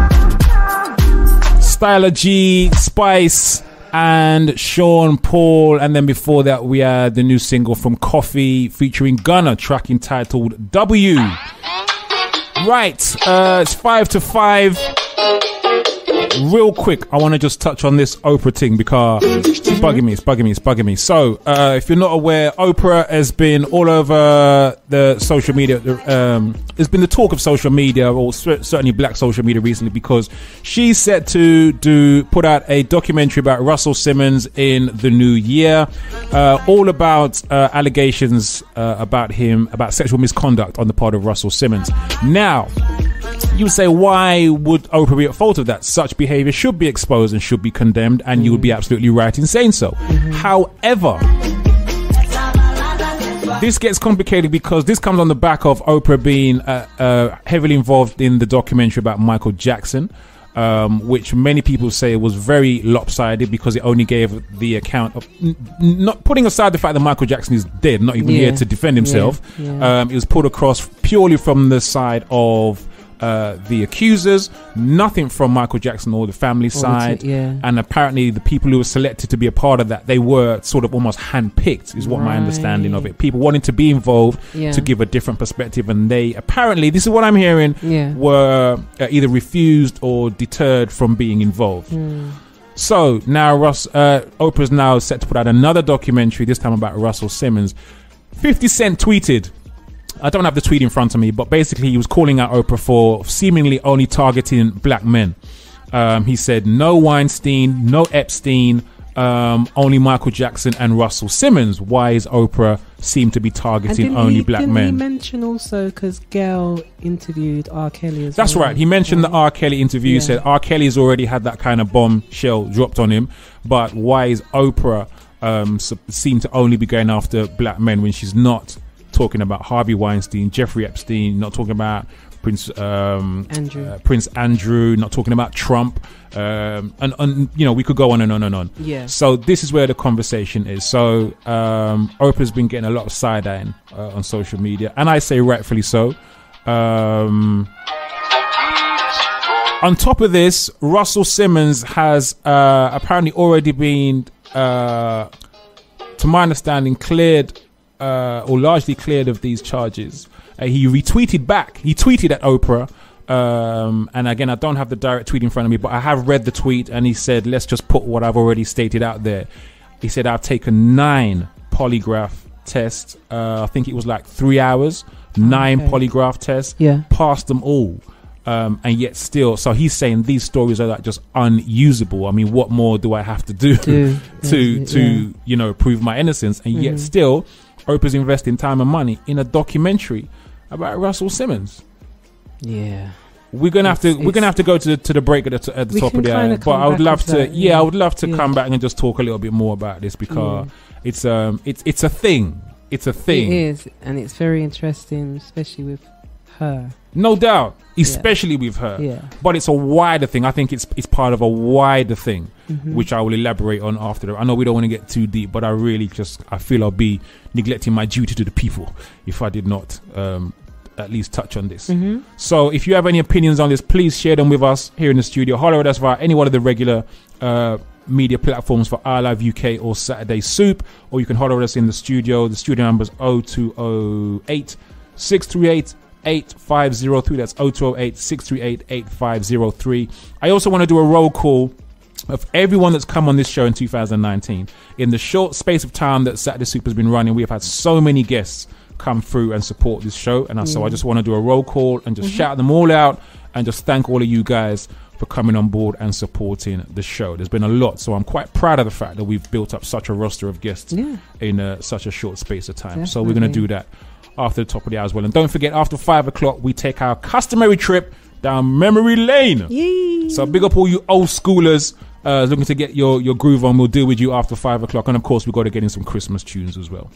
Styler G, Spice, and Sean Paul. And then before that, we had the new single from Coffee featuring Gunna, track entitled W. Right, it's 5 to 5. Real quick, I want to just touch on this Oprah thing because it's bugging me. So, if you're not aware, Oprah has been all over the social media. It's been the talk of social media, or certainly black social media recently, because she's set to put out a documentary about Russell Simmons in the new year, all about allegations about sexual misconduct on the part of Russell Simmons. Now, you would say, why would Oprah be at fault of that? Such behavior should be exposed and should be condemned, and you would be absolutely right in saying so. However, this gets complicated because this comes on the back of Oprah being heavily involved in the documentary about Michael Jackson, which many people say was very lopsided because it only gave the account of, not putting aside the fact that Michael Jackson is dead, not even here to defend himself. It was put across purely from the side of the accusers, nothing from Michael Jackson or the family side. And apparently the people who were selected to be a part of that, they were sort of almost handpicked, is what my understanding of it. People wanting to be involved to give a different perspective, and they apparently, this is what I'm hearing, were either refused or deterred from being involved. So now Oprah's now set to put out another documentary, this time about Russell Simmons. 50 Cent tweeted, I don't have the tweet in front of me, but basically he was calling out Oprah for seemingly only targeting black men. He said, no Weinstein, no Epstein, only Michael Jackson and Russell Simmons. Why is Oprah seem to be targeting only black men? Didn't he mention also, because Gail interviewed R. Kelly as well? That's right. He mentioned the R. Kelly interview. He said R. Kelly's already had that kind of bombshell dropped on him. But why is Oprah seem to only be going after black men when she's not talking about Harvey Weinstein, Jeffrey Epstein, not talking about Prince Andrew, not talking about Trump, and you know, we could go on and on and on. So this is where the conversation is. So Oprah's been getting a lot of side-eyeing on social media, and I say rightfully so. On top of this, Russell Simmons has apparently already been, to my understanding, cleared or largely cleared of these charges. He retweeted back. He tweeted at Oprah. And again, I don't have the direct tweet in front of me, but I have read the tweet, and he said, let's just put what I've already stated out there. He said, I've taken 9 polygraph tests. I think it was like 3 hours, 9 polygraph tests, passed them all. And yet still, so he's saying these stories are like just unusable. I mean, what more do I have to do to you know, prove my innocence? And yet still, Oprah's investing time and money in a documentary about Russell Simmons. We're gonna have to go to the break at the top of the hour, but I would love to. I would love to come back and just talk a little bit more about this, because it's a thing. It's a thing. It is, and it's very interesting, especially with her. No doubt, especially with her. But it's a wider thing. I think it's part of a wider thing, which I will elaborate on after. I know we don't want to get too deep, but I feel I'll be neglecting my duty to the people if I did not at least touch on this. So if you have any opinions on this, please share them with us here in the studio. Holler at us via any one of the regular media platforms for iLive UK or Saturday Soup, or you can holler at us in the studio. The studio number is 0208 638 8503. That's 0208 638 8503. I also want to do a roll call of everyone that's come on this show in 2019. In the short space of time that Saturday Soup has been running, we have had so many guests come through and support this show, and so I just want to do a roll call and just shout them all out and just thank all of you guys for coming on board and supporting the show. There's been a lot, so I'm quite proud of the fact that we've built up such a roster of guests in such a short space of time. So we're going to do that after the top of the hour as well. And don't forget, after 5 o'clock, we take our customary trip down memory lane. So big up all you old schoolers looking to get your groove on. We'll deal with you after 5 o'clock. And of course, we've got to get in some Christmas tunes as well.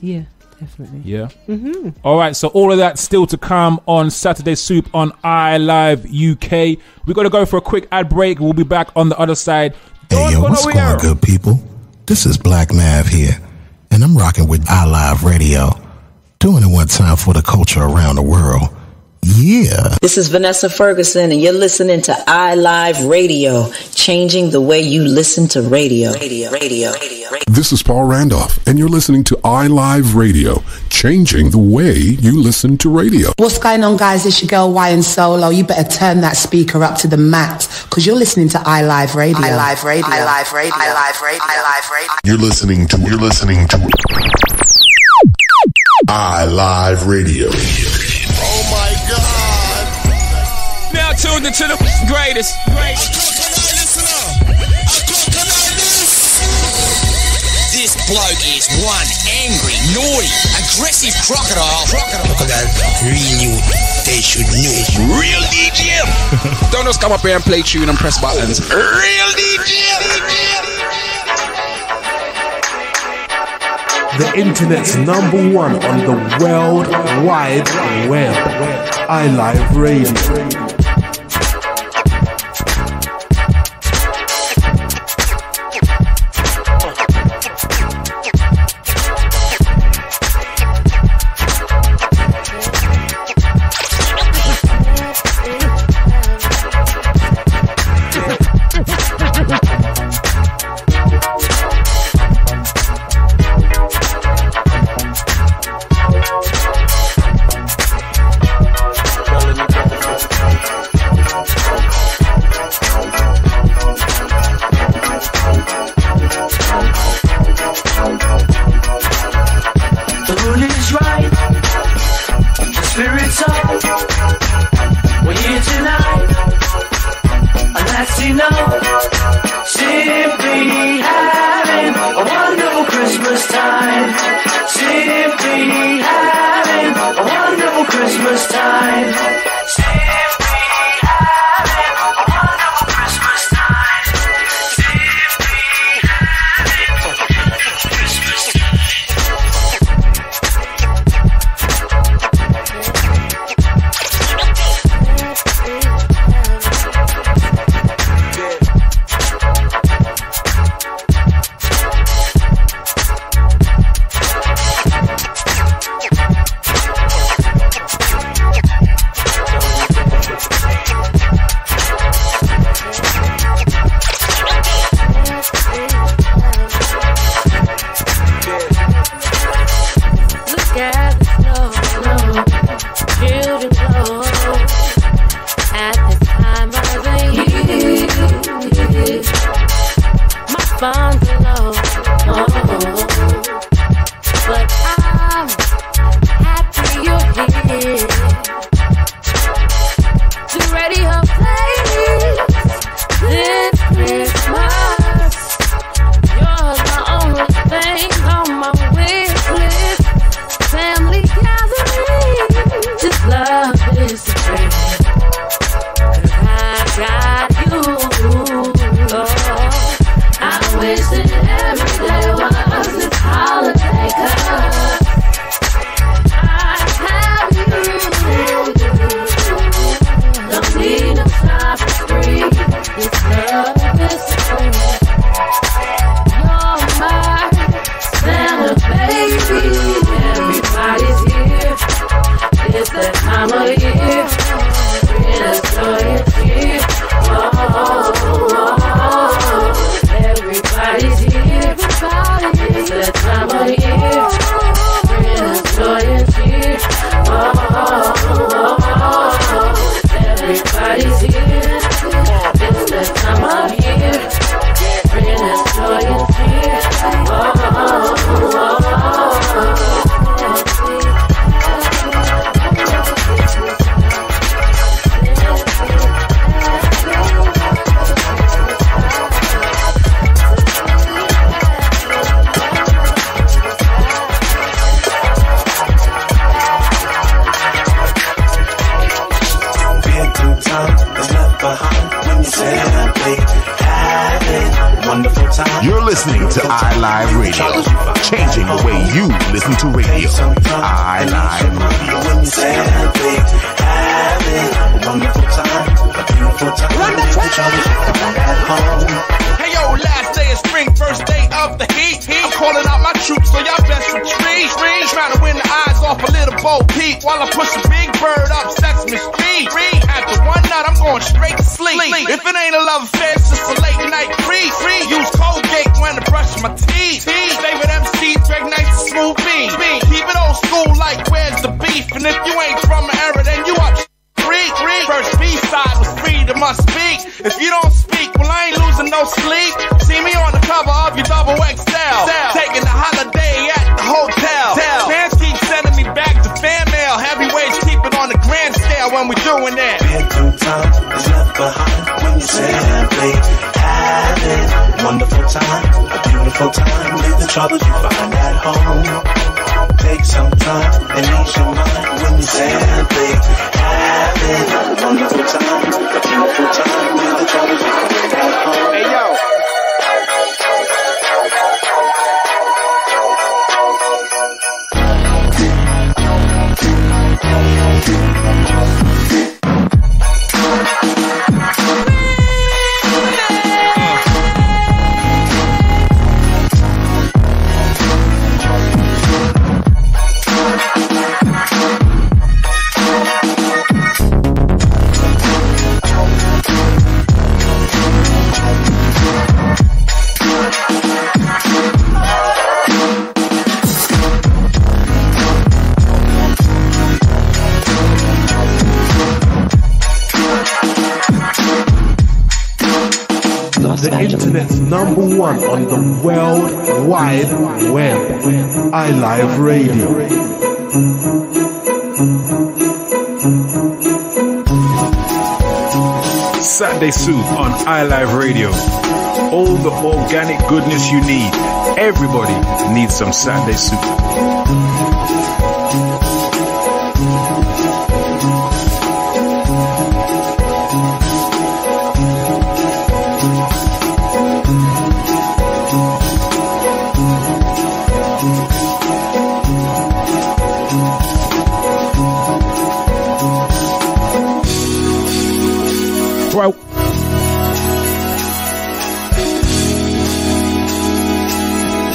Definitely. All right, so all of that still to come on Saturday Soup on iLive UK. We've got to go for a quick ad break. We'll be back on the other side. Hey, yo, what's going on, good people? This is Black Mav here, and I'm rocking with iLive Radio. Doing it one time for the culture around the world. This is Vanessa Ferguson, and you're listening to iLive Radio, changing the way you listen to radio. This is Paul Randolph, and you're listening to iLive Radio, changing the way you listen to radio. What's going on, guys? It's your girl YN Solo. You better turn that speaker up to the max, because you're listening to iLive Radio. iLive Radio. iLive Radio. iLive Radio. iLive Radio. You're listening to iLive Radio. Oh my God! Now tuned into the greatest. This bloke is one angry, naughty, aggressive crocodile. Crocodile, real new, they should know. Real DJ. Don't just come up here and play tune and press buttons. Real DJ. The internet's #1 on the World Wide Web. iLive Radio. spirits up. We're here tonight, and that's enough. Simply having a wonderful Christmas time. Simply having a wonderful Christmas time. Simply having a wonderful Christmas time. Simply having a wonderful Christmas time. You're listening to iLive Radio, changing the way you listen to radio. iLive Hey yo, last day of spring, first day of the heat. I'm calling out my troops, so y'all best retreat. Trying to win the eyes off a little Bo Peep while I push a big bird up Sesame Street. After one nut, I'm going straight to sleep. If it ain't a love affair, it's just a late night creep. Use Colgate when to brush my teeth. Favorite MC, Greg Nice and Smooth B. Keep it old school like where's the beef? And if you ain't from the era, then you up. First B-side was freedom must speak. If you don't speak, well I ain't losing no sleep. See me on the cover of your double XL, taking a holiday at the hotel. Fans keep sending me back to fan mail. Heavyweights keep it on the grand scale when we doing that. Big good time is left behind when you simply having a wonderful time, a beautiful time. Leave the troubles you find at home. Take some time and ease your mind when you simply having a wonderful time, a beautiful time. Leave the troubles you find at home. Hey yo. The internet's number one on the World Wide Web. iLive Radio. Saturday Soup on iLive Radio. All the organic goodness you need. Everybody needs some Saturday Soup.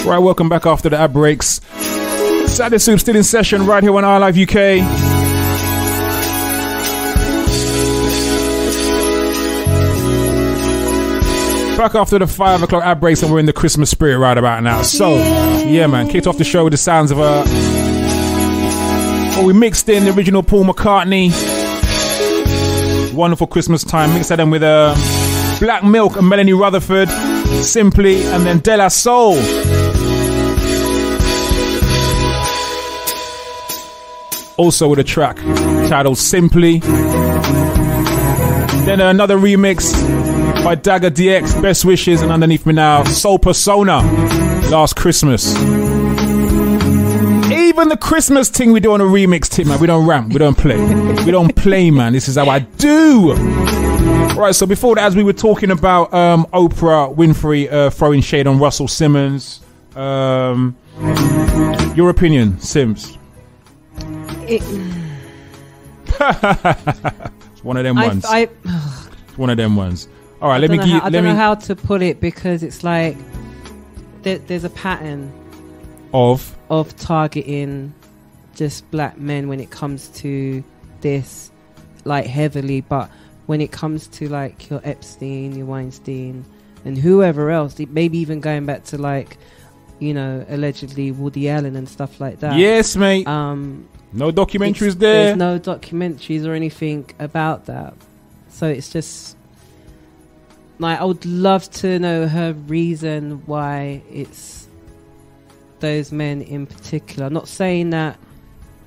Right, welcome back after the ad breaks. Saturday Soup still in session right here on iLive UK. Back after the 5 o'clock ad breaks, and we're in the Christmas spirit right about now. So, yeah, man, kicked off the show with the sounds of we mixed in the original Paul McCartney. Wonderful Christmas Time. Mixed that in with Black Milk and Melanie Rutherford. Simply, and then De La Soul. Also with a track titled Simply. Then another remix by Dagger DX, Best Wishes, and underneath me now, Soul Persona, Last Christmas. Even the Christmas thing we do on a remix tip, man. We don't ramp, we don't play. We don't play, man. This is how I do. Right, so before that, as we were talking about Oprah Winfrey throwing shade on Russell Simmons, your opinion, Sims? It's one of them ones. It's one of them ones. All right, I don't know how to put it, because it's like there's a pattern of targeting just black men when it comes to this, like, heavily, but when it comes to like your Epstein, your Weinstein, and whoever else, maybe even going back to, like, you know, allegedly Woody Allen and stuff like that. Yes, mate. No documentaries there. There's no documentaries or anything about that. So it's just like, I would love to know her reason why it's those men in particular. Not saying that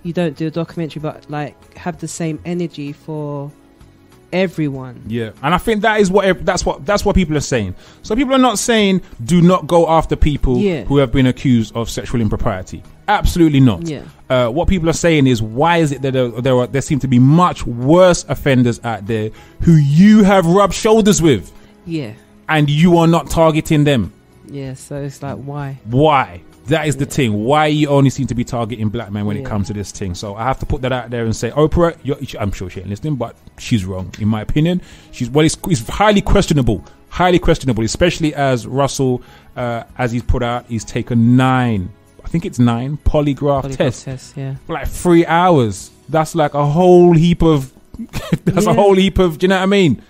you don't do a documentary, but like have the same energy for everyone. Yeah, and I think that is that's what people are saying. So people are not saying do not go after people who have been accused of sexual impropriety. Absolutely not. Yeah. What people are saying is, why is it that there seem to be much worse offenders out there who you have rubbed shoulders with? Yeah. And you are not targeting them. Yeah. So it's like, why? Why? That is the thing. Why you only seem to be targeting black men when it comes to this thing. So I have to put that out there and say, Oprah, I'm sure she ain't listening, but she's wrong, in my opinion. It's highly questionable. Highly questionable, especially as Russell, as he's put out, he's taken 9 polygraph tests. For like 3 hours. That's like a whole heap of, a whole heap of, do you know what I mean?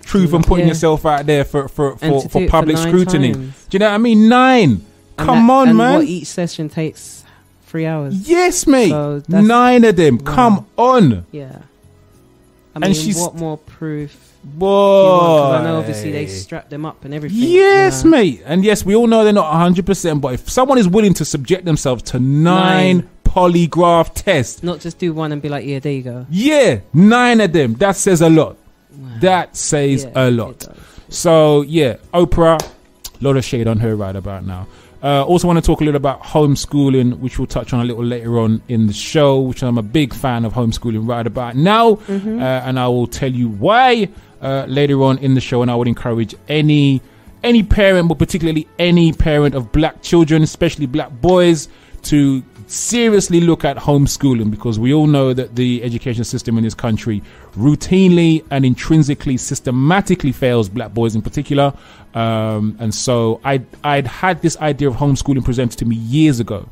Truth and putting yourself out there for public scrutiny. Times. Do you know what I mean? 9. Come on, man. What each session takes 3 hours. Yes, mate. So 9 of them. Wow. Come on. Yeah. I mean, what more proof? Boy. I know obviously they strap them up and everything. Yes, mate. And yes, we all know they're not 100%, but if someone is willing to subject themselves to 9 polygraph tests. Not just do one and be like, yeah, there you go. Yeah, 9 of them. That says a lot. Wow. That says a lot. So, yeah, Oprah, a lot of shade on her right about now. Also want to talk a little about homeschooling, which we'll touch on a little later on in the show, which I'm a big fan of homeschooling right about now. And I will tell you why later on in the show. And I would encourage any parent, but particularly any parent of black children, especially black boys, to seriously look at homeschooling, because we all know that the education system in this country routinely and intrinsically systematically fails black boys in particular. And so I'd had this idea of homeschooling presented to me years ago,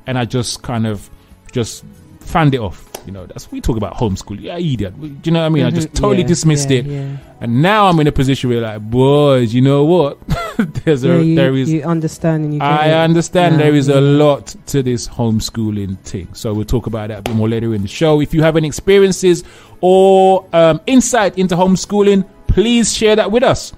and I just kind of just fanned it off. You know, that's we talk about homeschooling. Yeah, idiot. Do you know what I mean? I just totally dismissed it. Yeah. And now I'm in a position where, like, boys, you know what? You understand and you get I understand there is a lot to this homeschooling thing. So we'll talk about that a bit more later in the show. If you have any experiences or insight into homeschooling, please share that with us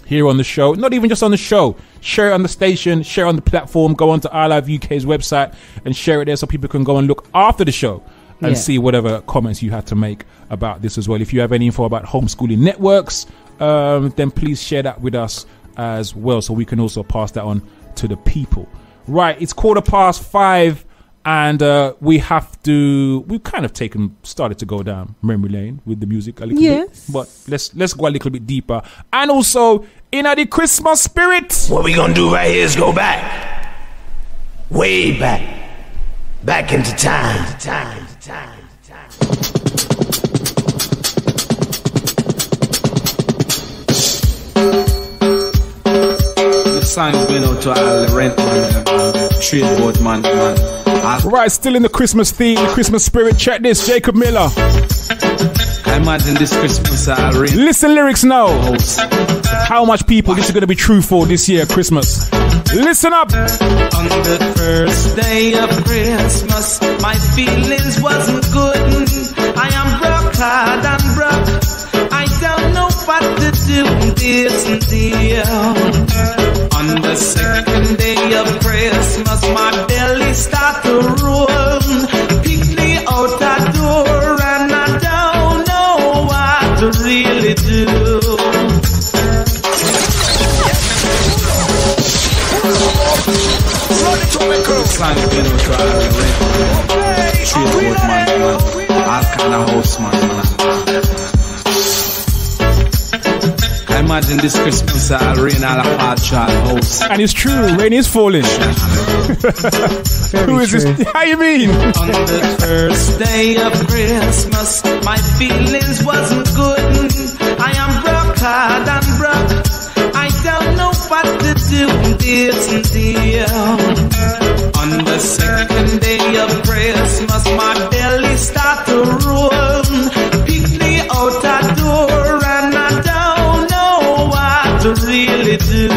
here on the show. Not even just on the show. Share it on the station, share it on the platform. Go on to iLive UK's website and share it there so people can go and look after the show. and Yeah. see whatever comments you had to make about this as well. If you have any info about homeschooling networks, then please share that with us as well, so we can also pass that on to the people. Right, it's 5:15, and we've kind of started to go down memory lane with the music a little bit. But let's go a little bit deeper, and also in the Christmas spirit. What we gonna do right here is go back, way back into time. Song going out to all the rent man, trade board man. Right, still in the Christmas theme, the Christmas spirit. Check this, Jacob Miller. I imagine this Christmas listen lyrics now. How much people this is going to be true for this year, Christmas. Listen up. On the first day of Christmas, my feelings wasn't good. I am broke, hard and broke. I don't know what to do this deal. On the second day of Christmas, my belly start to roll. Pick me out that door, and I don't know what to really do. Song going out to all the rent trade board man, all kind of house man. I imagine this Christmas I'll rain all a hard child house. And it's true, rain is falling. Who is this? How you mean? On the first day of Christmas, my feelings wasn't good. I am broke, hard and broke. I don't know what to do this deal. On the second day of Christmas, my belly start to roll. Pick me out that door, and I don't know what to really do.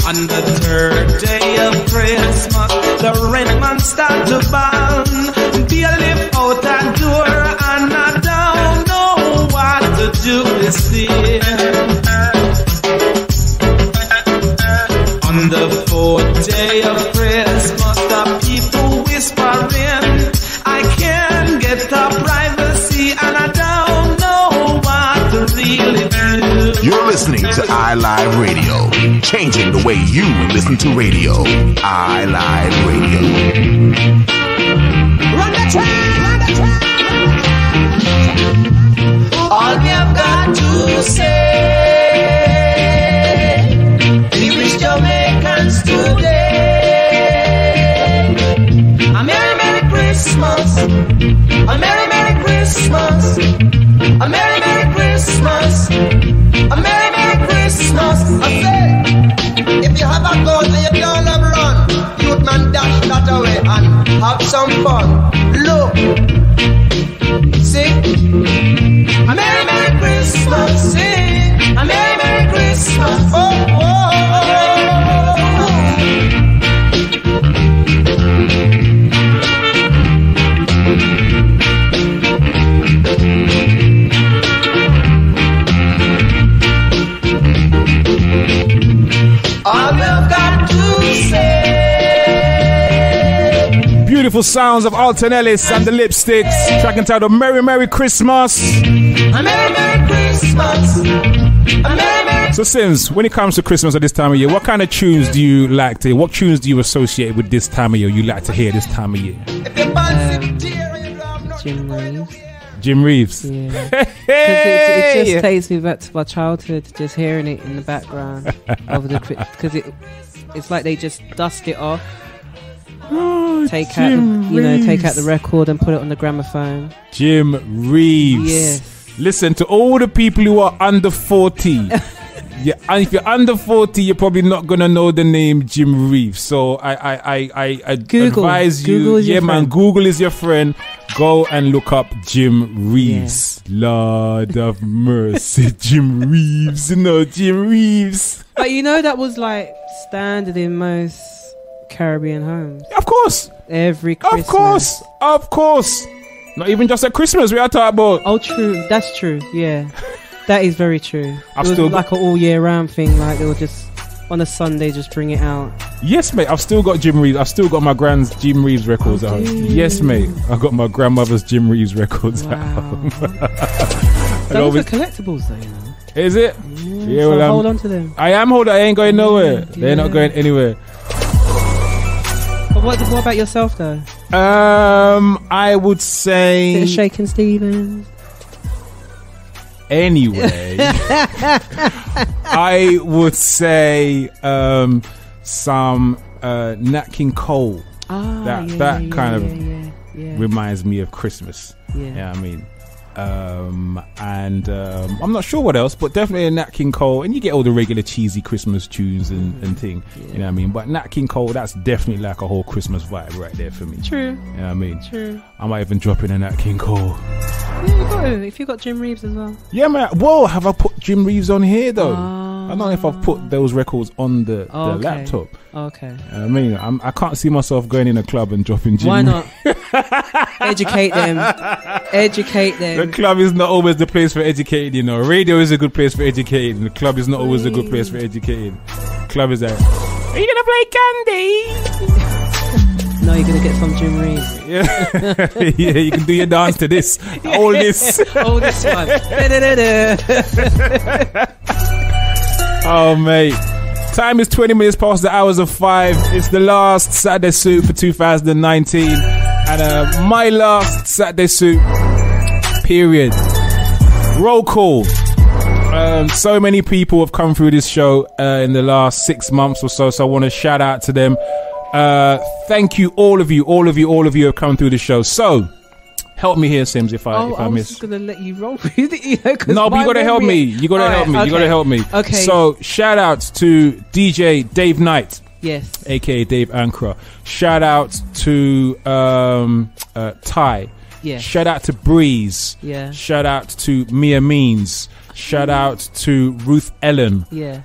On the third day of Christmas, the rent man start to burn. Be a lift out that door, and I don't know what to do this year. On the fourth day of Christmas, the people whispering, I can't get the privacy, and I don't know what to really do. You're listening to iLive Radio, changing the way you listen to radio. iLive Radio. Run the track, run the track. All we have got to say, we wish Jamaicans today a Merry, Merry Christmas, a Merry, Merry Christmas, a Merry, Merry Christmas, a Merry, Merry Christmas. I say, if you have a gun and you don't love run, youth man dash that away and have some fun. Look, sing a Merry, Merry Christmas, sing a Merry, Merry Christmas. Oh, oh, oh. All we've got to say. Beautiful sounds of Alton Ellis and the Lipsticks. Track entitled Merry Merry Christmas. A Merry, Merry Christmas. A Merry, Merry. So Sims, when it comes to Christmas at this time of year, what kind of tunes do you like to hear? What tunes do you associate with this time of year you like to hear this time of year? Jim Reeves. Jim Reeves. Yeah. It just takes me back to my childhood, just hearing it in the background of the because it's like they just dust it off, take out the record and put it on the gramophone. Jim Reeves. Yes. Listen, to all the people who are under 40. Yeah, and if you're under 40, you're probably not gonna know the name Jim Reeves. So I advise you, man, Google is your friend. Go and look up Jim Reeves. Yeah. Lord of mercy, Jim Reeves. Jim Reeves. But that was like standard in most Caribbean homes. Of course. Every Christmas. Of course. Not even just at Christmas we are talking about. Oh, true. That's true. Yeah. That is very true. I've it was still like an all year round thing. Like they were just on a Sunday just bring it out? Yes, mate. I've still got Jim Reeves. I've still got my grand's Jim Reeves records at home. Yes, mate. I've got my grandmother's Jim Reeves records at home. Those are collectibles, though. You know? Is it? Yeah. So well, hold on to them. I am holding. I ain't going nowhere. Yeah. They're not going anywhere. But what about yourself, though? I would say Bit of Shakin' Stevens. Anyway, I would say some Nat King Cole. That kind of reminds me of Christmas. Yeah, I mean, and I'm not sure what else, but definitely a Nat King Cole. And you get all the regular cheesy Christmas tunes and thing. You know what I mean? But Nat King Cole, that's definitely like a whole Christmas vibe right there for me. True. You know what I mean? True. I might even drop in a Nat King Cole. Yeah, you got to. If you got Jim Reeves as well. Yeah, man. Whoa, have I put Jim Reeves on here though? I don't know if I've put those records on the laptop. Okay. I mean, I can't see myself going in a club and dropping Jim. Why not? Educate them. Educate them. The club is not always the place for educating, you know. Radio is a good place for educating. The club is not always a good place for educating. Club is like, are you gonna play Candy? No, you're gonna get some Jim Reeves. Yeah, yeah. You can do your dance to this. All this. All this one. Oh, mate. Time is 20 minutes past the hours of 5. It's the last Saturday Suit for 2019. And my last Saturday Suit, period. Roll call. So many people have come through this show in the last 6 months or so. So I want to shout out to them. Thank you, all of you have come through the show. So, help me here, Sims, if I miss. I was just gonna let you roll with it, no, but you gotta help me. You gotta help me. Okay. You gotta help me. Okay. So, shout out to DJ Dave Knight. Yes. AKA Dave Ankara. Shout out to Ty. Yeah. Shout out to Breeze. Yeah. Shout out to Mia Means. Shout out to Ruth Ellen. Yeah.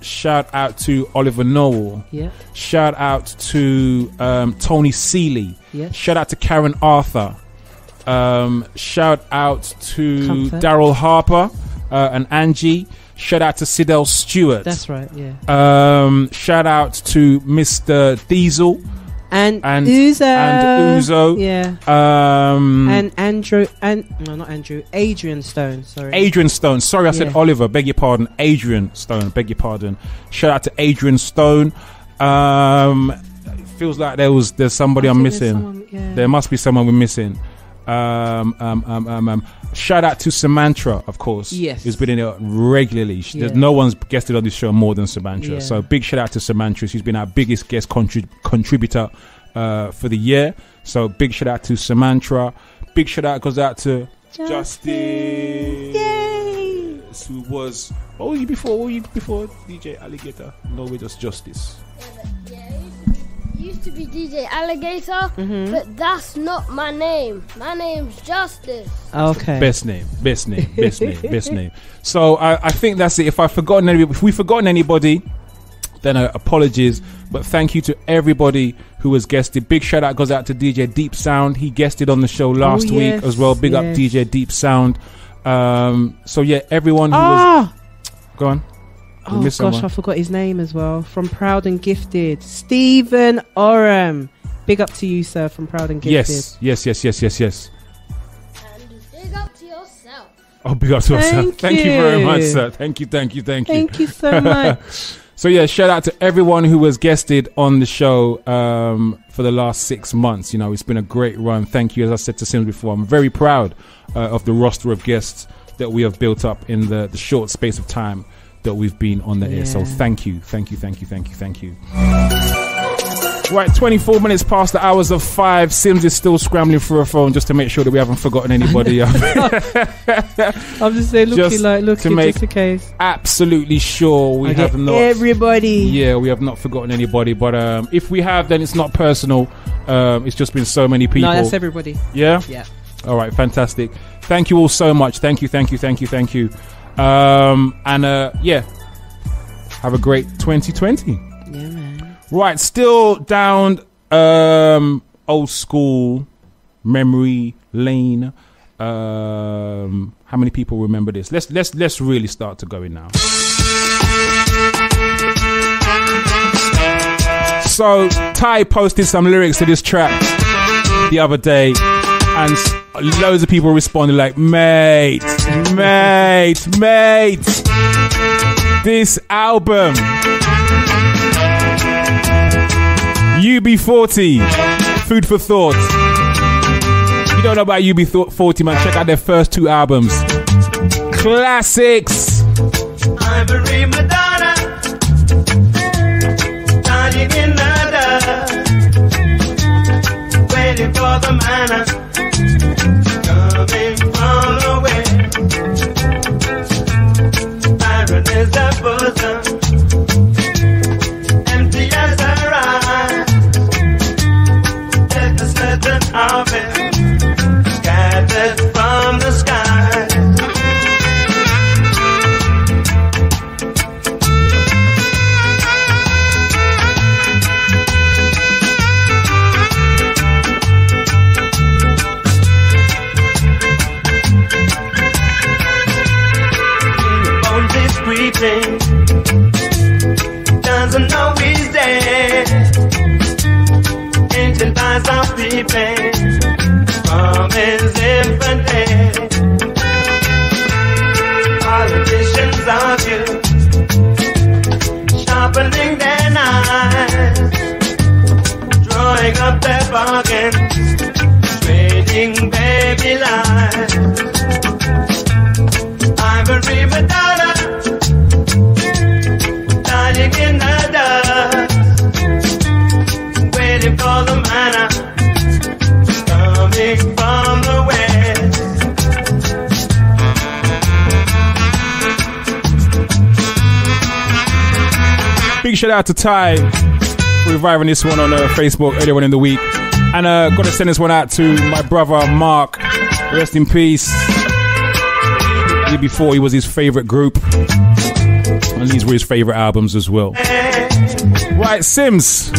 Shout out to Oliver Noel. Yeah. Shout out to Tony Seeley. Yeah. Shout out to Karen Arthur. Shout out to Comfort. Daryl Harper and Angie. Shout out to Sidel Stewart. That's right, yeah. Shout out to Mr. Diesel. And Uzo. Yeah. And Andrew. Not Andrew. Adrian Stone. Sorry. Adrian Stone. Sorry, I said Oliver. Beg your pardon. Adrian Stone. Beg your pardon. Shout out to Adrian Stone. It feels like there's somebody I'm missing. There must be someone we're missing. Shout out to Samantha, of course. Yes. Who's been in it regularly. There's no one's guested on this show more than Samantha. So big shout out to Samantha. She's been our biggest guest contributor for the year. So big shout out to Samantha. Big shout out goes out to Justice. Yay! Who was what were you before DJ Alligator? No, we're just Justice. Used to be DJ Alligator, but that's not my name. My name's Justice. Okay. Best name. So I think that's it. If we've forgotten anybody, then apologies. But thank you to everybody who has guested. Big shout out goes out to DJ Deep Sound. He guested on the show last week as well. Big up DJ Deep Sound. So yeah, everyone who was go on. Oh gosh, I forgot his name as well. From Proud and Gifted, Stephen Oram. Big up to you, sir, from Proud and Gifted. Yes. And big up to yourself. Oh, big up to yourself. Thank you very much, sir. Thank you. Thank you so much. So yeah, shout out to everyone who has guested on the show for the last 6 months. You know, it's been a great run. Thank you. As I said to Sims before, I'm very proud of the roster of guests that we have built up in the short space of time that we've been on the air. So thank you. Right, 24 minutes past the hours of 5. Sims is still scrambling through her phone just to make sure that we haven't forgotten anybody. I'm just saying, just in case. Absolutely sure we have not. Everybody. Yeah, we have not forgotten anybody. But if we have, then it's not personal. It's just been so many people. No, that's everybody. Yeah? Yeah. All right, fantastic. Thank you all so much. Thank you. Have a great 2020. Yeah, man. Right, still down old school memory lane. How many people remember this? Let's really start to go in now. So Ty posted some lyrics to this track the other day, and loads of people responded like, mate, this album, UB40, food for thought. You don't know about UB40, man, check out their first 2 albums. Classics. Ivory Madonna, dying in the dark, waiting for the manna, coming from the west. Iron is the bosom, empty as her eyes. Let the certain harvest gathered from the sky. Doesn't know he's dead. Ancient eyes are peeping from his infant head. Politicians argue, sharpening their knives, drawing up their bargains, trading baby lives. Ivory Madonna, lying in the dust, waiting for the manna, coming from the west. Big shout out to Ty for reviving this one on Facebook earlier on in the week. And got to send this one out to my brother Mark. Rest in peace. Before he was his favourite group. And these were his favourite albums as well. Right, Sims,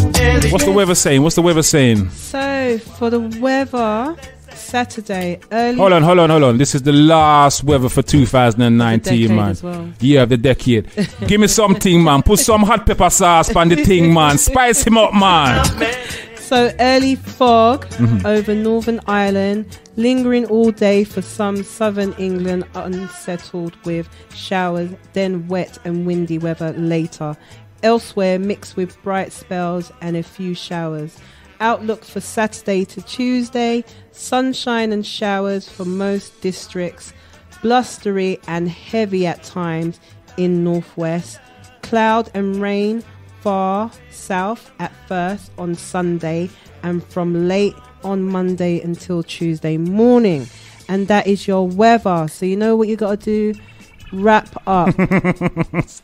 what's the weather saying? So, for the weather, Saturday, early... Hold on. This is the last weather for 2019, man. Well. Yeah, the decade. Give me something, man. Put some hot pepper sauce on the thing, man. Spice him up, man. So, early fog over Northern Ireland, lingering all day for some southern England, unsettled with showers, then wet and windy weather later. Elsewhere, mixed with bright spells and a few showers. Outlook for Saturday to Tuesday, sunshine and showers for most districts, blustery and heavy at times in northwest, cloud and rain far south at first on Sunday and from late on Monday until Tuesday morning. And that is your weather. So you know what you got to do? Wrap up.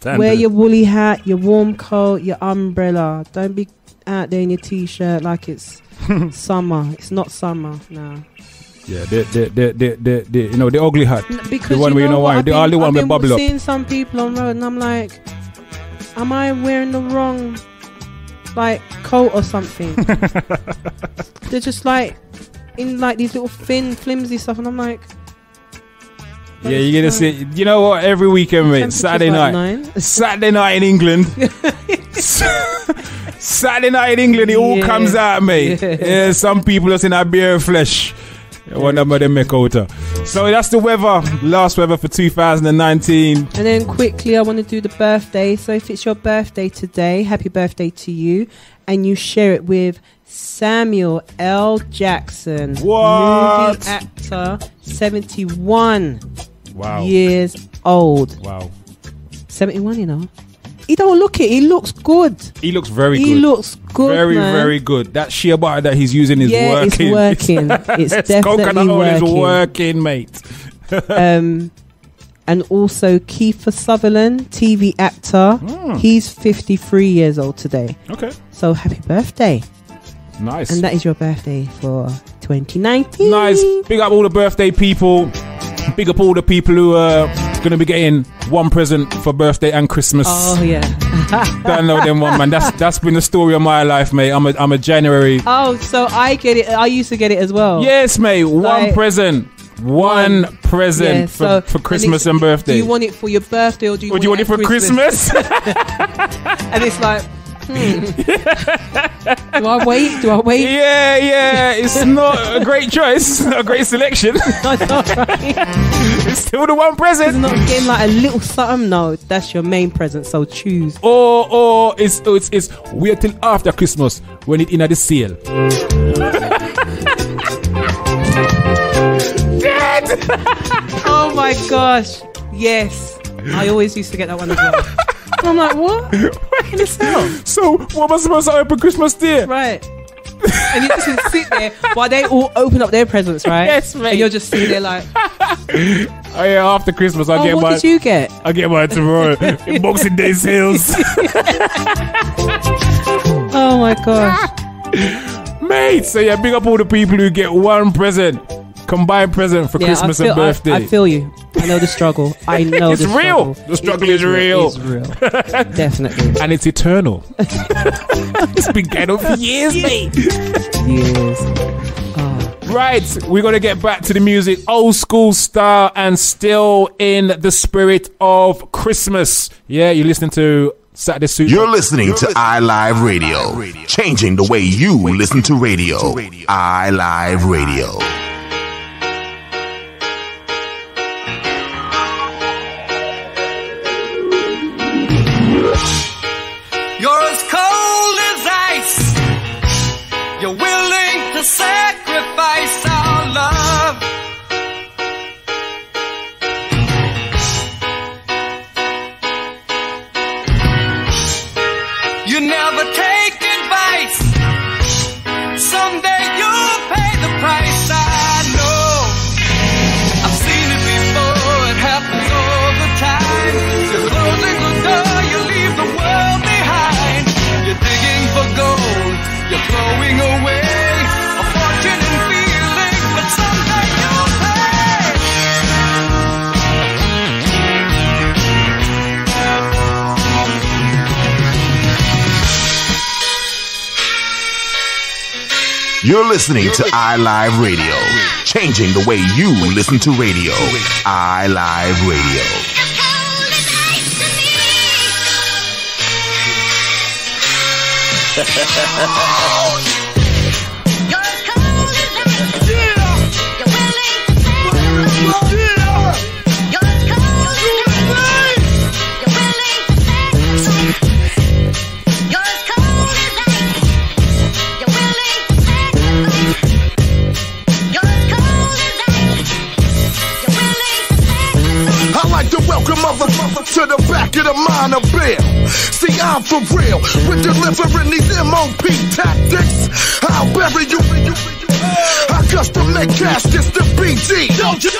Wear your woolly hat, your warm coat, your umbrella. Don't be out there in your t-shirt like it's summer. It's not summer now. Yeah, the ugly hat. Because the one where you know why. The only one with bubble up. I've been seeing some people on road and I'm like, am I wearing the wrong like coat or something? They're just like in like these little thin flimsy stuff and I'm like, yeah, you're gonna see. You know what? Every weekend, mate. Saturday night in England. Saturday night in England, it all comes out, mate. Yeah, some people are in our bare flesh. One of them make out. So that's the weather. Last weather for 2019. And then quickly, I want to do the birthday. So if it's your birthday today, happy birthday to you, and you share it with Samuel L. Jackson, what? Movie actor, 71 wow. years old. Wow. 71, you know. He don't look it. He looks good. He looks very good. He looks good, very, man. very good. That shea butter that he's using is working. It's working. It's definitely coconut oil working. is working, mate. And also Kiefer Sutherland, TV actor. He's 53 years old today. Okay. So happy birthday. Nice. And that is your birthday for 2019. Nice. Big up all the birthday people. Big up all the people who are going to be getting one present for birthday and Christmas. Oh, yeah. Don't know them one, man. That's been the story of my life, mate. I'm a January. Oh, so I get it. I used to get it as well. Yes, mate. One present. One present for Christmas and birthday. Do you want it for your birthday or do you want it for Christmas? And it's like, Do I wait? Yeah. It's not a great choice, a great selection. It's still the one present. It's not getting like a little something. No, that's your main present. So choose. Or it's wait till after Christmas when it in at the sale. Oh my gosh. Yes. I always used to get that one as well. I'm like, what? In the sale. So what am I supposed to open Christmas Day? Right. And you just sit there while they all open up their presents, right? Yes, mate. And you're just sitting there like, oh yeah, after Christmas I get what did you get? I get mine tomorrow. Boxing Day sales. Oh my gosh. Mate, so yeah, big up all the people who get one present. Combined present for Christmas and birthday. I feel you. I know the struggle. I know it's the real. struggle. The struggle is real. It's real. Definitely. And it's eternal. It's been going on for years, mate. Years. Right, we're going to get back to the music. Old school style and still in the spirit of Christmas. Yeah, you're listening to Saturday Super. You're listening to iLive Radio. Changing the way you listen to radio. iLive Radio. You're as cold as ice. You're willing to sacrifice our love. You never take advice. Someday you'll pay the price. I know. I've seen it before. It happens all the time. You're closing the door. You leave the world behind. You're digging for gold. You're throwing away a fortune and feeling, but someday you'll pay. You're listening to iLive Radio. Changing the way you listen to radio. iLive Radio. I like to welcome motherfucker to the back of the minor bill. See, I'm for real with delivering these MOP tactics. I'll bury you. I custom make caskets to BG, YG,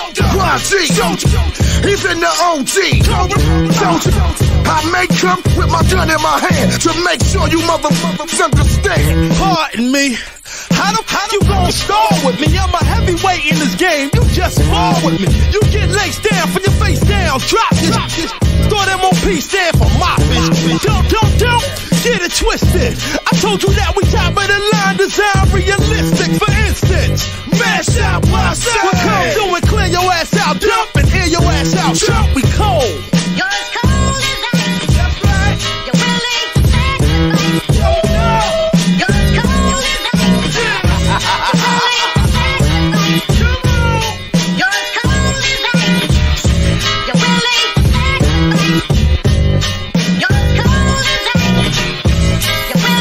even the OG. Don't you? I make them with my gun in my hand to make sure you motherfuckers understand. Pardon me. How you gon' stall with me? I'm a heavyweight in this game. You just fall with me. You get laced down from your face down. Drop this. Throw them on P, stand for my bitch. Don't get it twisted. I told you that we top of the line, design realistic. For instance, mash out my side. We'll come through and clear your ass out. Dump and air your ass out. Jump, we cold. You're as cold as ice. That's right. You're willing to sacrifice. You're as cold as ice.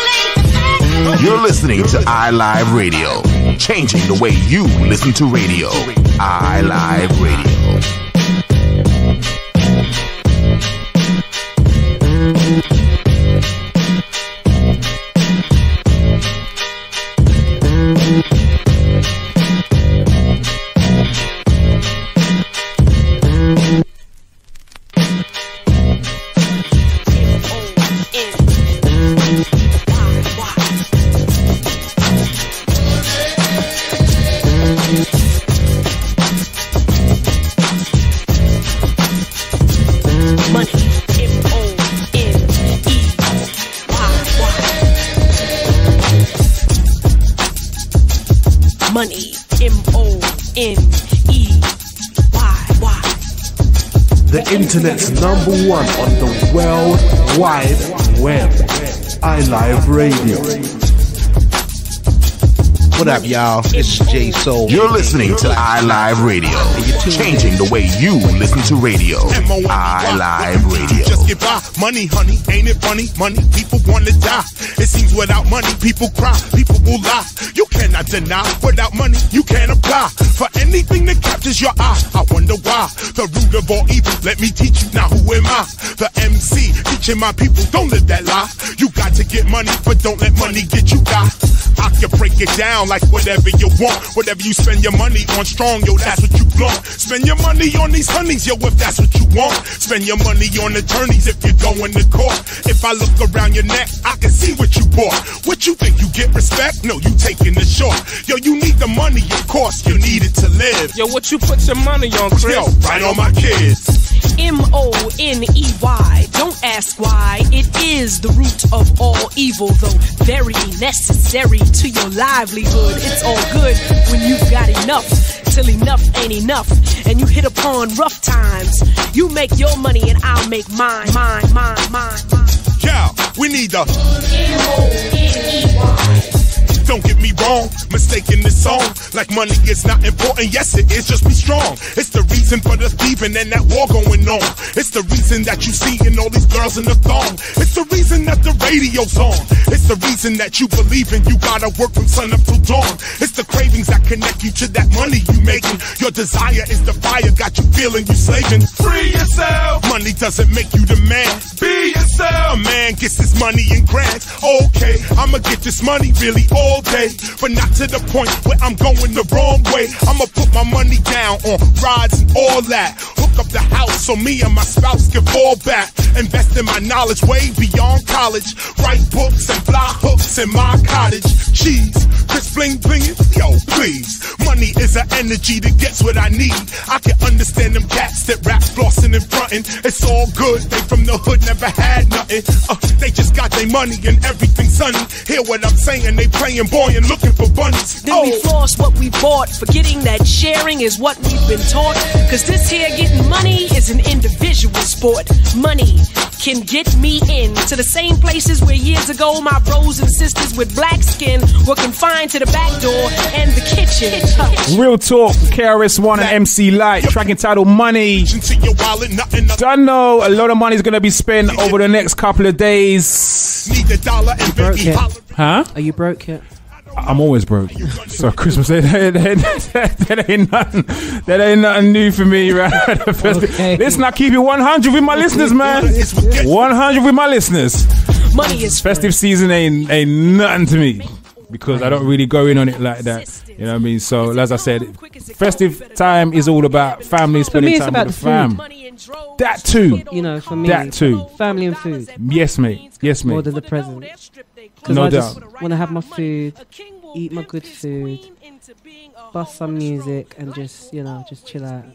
You're listening to iLive Radio. Changing the way you listen to radio. iLive Radio. Money, M-O-N-E-Y. The internet's #1 on the World Wide Web. iLive Radio. What up, y'all? It's J Soul. You're listening to iLive Radio, changing the way you listen to radio. iLive Radio. Just get by, money, honey, ain't it funny? Money, people wanna die. It seems without money, people cry, people will lie. You cannot deny, without money, you can't apply for anything that captures your eye. I wonder why, the root of all evil. Let me teach you now. Who am I? The MC, teaching my people. Don't live that lie. You got to get money, but don't let money get you got. I can break it down like whatever you want. Whatever you spend your money on strong, yo, that's what you want. Spend your money on these honeys, yo, if that's what you want. Spend your money on attorneys if you're going to court. If I look around your neck, I can see what you bought. What you think, you get respect? No, you taking the short. Yo, you need the money, of course, you need it to live. Yo, what you put your money on, Chris? Yo, right on my kids. MONEY. Don't ask why. It is the root of all evil, though very necessary to your livelihood. It's all good when you've got enough, till enough ain't enough, and you hit upon rough times. You make your money and I'll make mine. Yeah, we need the MONEY. Don't get me wrong, mistaking this song like money is not important. Yes, it is, just be strong. It's the reason for the thieving and that war going on. It's the reason that you seeing all these girls in the thong. It's the reason that the radio's on. It's the reason that you believe in you gotta work from sun up till dawn. It's the cravings that connect you to that money you making. Your desire is the fire, got you feeling you slaving. Free yourself. Money doesn't make you the man. Be yourself. A man gets his money in grants. Okay, I'ma get this money really all day, but not to the point where I'm going the wrong way. I'ma put my money down on rides and all that. Hook up the house so me and my spouse can fall back. Invest in my knowledge way beyond college. Write books and fly hooks in my cottage. Cheese, Chris bling blingin', yo please. Money is an energy that gets what I need. I can understand them cats that rap flossing and frontin'. It's all good, they from the hood never had nothing. They just got their money and everything sunny. Hear what I'm saying, they playing boy and looking for bunnies. Then we floss what we bought, forgetting that sharing is what we've been taught. Cause this here getting money is an individual sport. Money can get me in to the same places where years ago my bros and sisters with black skin were confined to the back door and the kitchen. Real talk, KRS-One and MC Light, track entitled Money. Don't know, a lot of money is going to be spent over the next couple of days. Broke yet? Huh? Are you broke yet? I'm always broke. So Christmas, that ain't nothing new for me, right? Okay. Listen, I keep it 100 with my listeners, man. 100 with my listeners. Money is festive season ain't nothing to me because I don't really go in on it like that. You know what I mean? So as I said, festive time is all about family, spending time with the fam. That too. You know, for me, that too. Family and food. Yes, mate. Yes, mate. More than the present. No I doubt. just want to have my food, eat my good food, bust some music, and just chill out.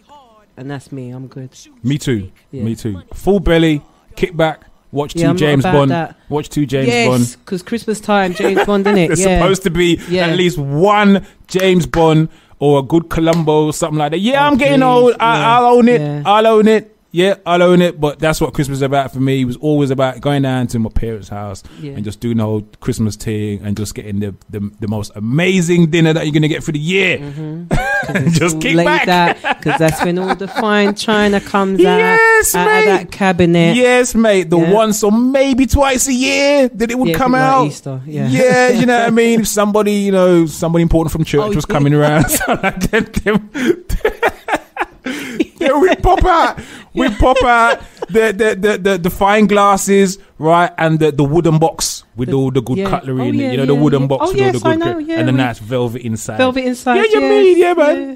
And that's me. I'm good. Me too. Yeah. Me too. Full belly, kick back. Watch two James Bond. That. Watch two James Bond. Yes, because Christmas time, James Bond, isn't it? There's supposed to be at least one James Bond or a good Columbo or something like that. Yeah, I'm getting old. I'll own it. Yeah. I'll own it. Yeah, I'll own it. But that's what Christmas is about for me. It was always about going down to my parents' house and just doing the whole Christmas thing and just getting the most amazing dinner that you're going to get for the year. Mm-hmm. Just kick back. Because that's when all the fine china comes out of that cabinet. Yes, mate. The once or maybe twice a year that it would come out. Easter, yeah, you know what I mean? If somebody important from church was coming around. So like yeah, we pop out the fine glasses, right, and the wooden box with all the good cutlery in it. You know, the wooden box with all the good and the nice velvet inside. Yeah, you mean,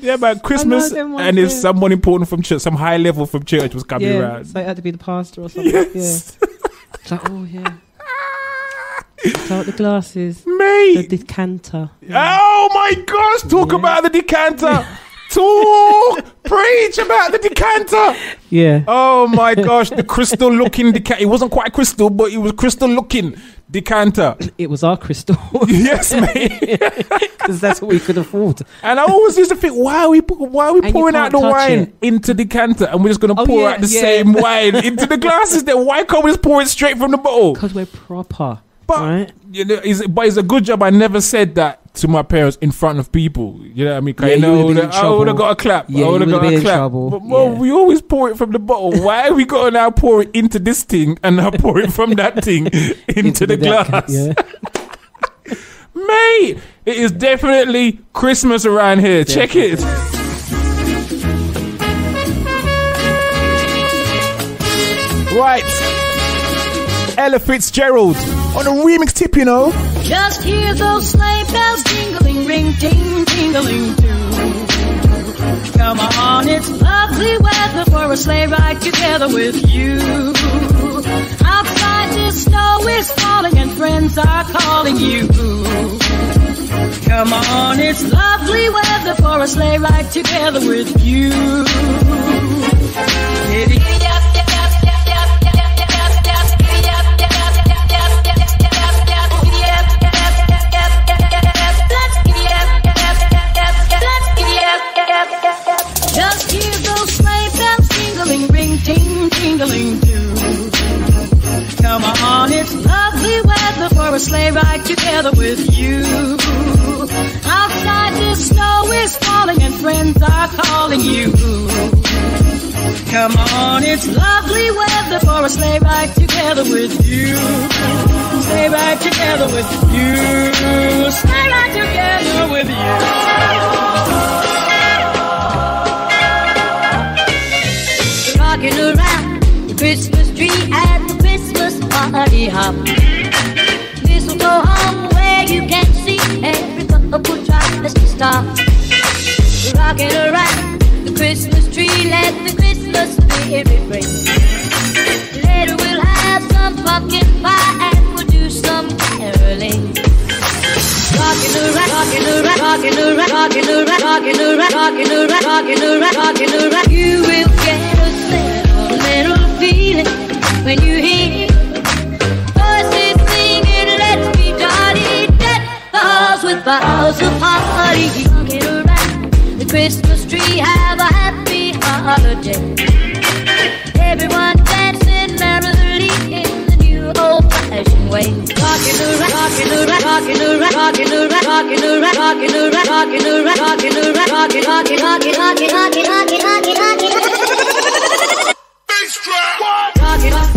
yeah, man. Christmas, and if someone important from church, some high level from church was coming around, so it had to be the pastor or something. Yes. Yeah. It's like, Take out the glasses, mate. The decanter. Oh my gosh! Talk about the decanter. Preach about the decanter. Yeah. Oh my gosh, the crystal looking decanter. It wasn't quite crystal, but it was crystal looking decanter. It was our crystal. Yes, mate. Because that's what we could afford. And I always used to think, why are we pouring out the wine into the decanter and we're just going to pour out the same wine into the glasses? Then why can't we just pour it straight from the bottle? Because we're proper. But you know, it's a good job I never said that to my parents in front of people. You know what I mean? Yeah, I would have got a clap. Yeah, I would have got a clap. trouble. But Mom, we always pour it from the bottle. Why have we got to now pour it into this thing and now pour it from that thing into the glass? Mate, it is definitely Christmas around here. Check it. Right. Ella Fitzgerald on a remix tip, you know. Just hear those sleigh bells jingling, ring, ting, tingling too. Come on, it's lovely weather for a sleigh ride together with you. Outside the snow is falling and friends are calling you. Come on, it's lovely weather for a sleigh ride together with you. Just hear those sleigh bells jingling, ring, ting, tingling too. Come on, it's lovely weather for a sleigh ride together with you. Outside the snow is falling and friends are calling you. Come on, it's lovely weather for a sleigh ride together with you. Sleigh ride together with you. Sleigh ride together with you. Rocking around the Christmas tree at the Christmas party hop. Mistletoe hung where you can see every couple tries to stop. Rocking around the Christmas tree, let the Christmas spirit ring. Later we'll have some pumpkin pie and we'll do some caroling. Rocking around, rocking around, rocking around, rocking around, rocking around, rocking around, rocking around, rocking around. You will get a little feeling when you hear voices singing, let's be jolly, deck the halls with boughs of holly. Rocking around the Christmas tree, have a happy holiday. Everyone dancing merrily in the new old-fashioned way. Rocking around, rocking around, rocking around, rocking around, rocking around, rocking around, rocking around, rocking around, rocking, rocking, rocking, rocking, rocking, rocking, rocking, rocking. Bass drop. Rocking, rocking.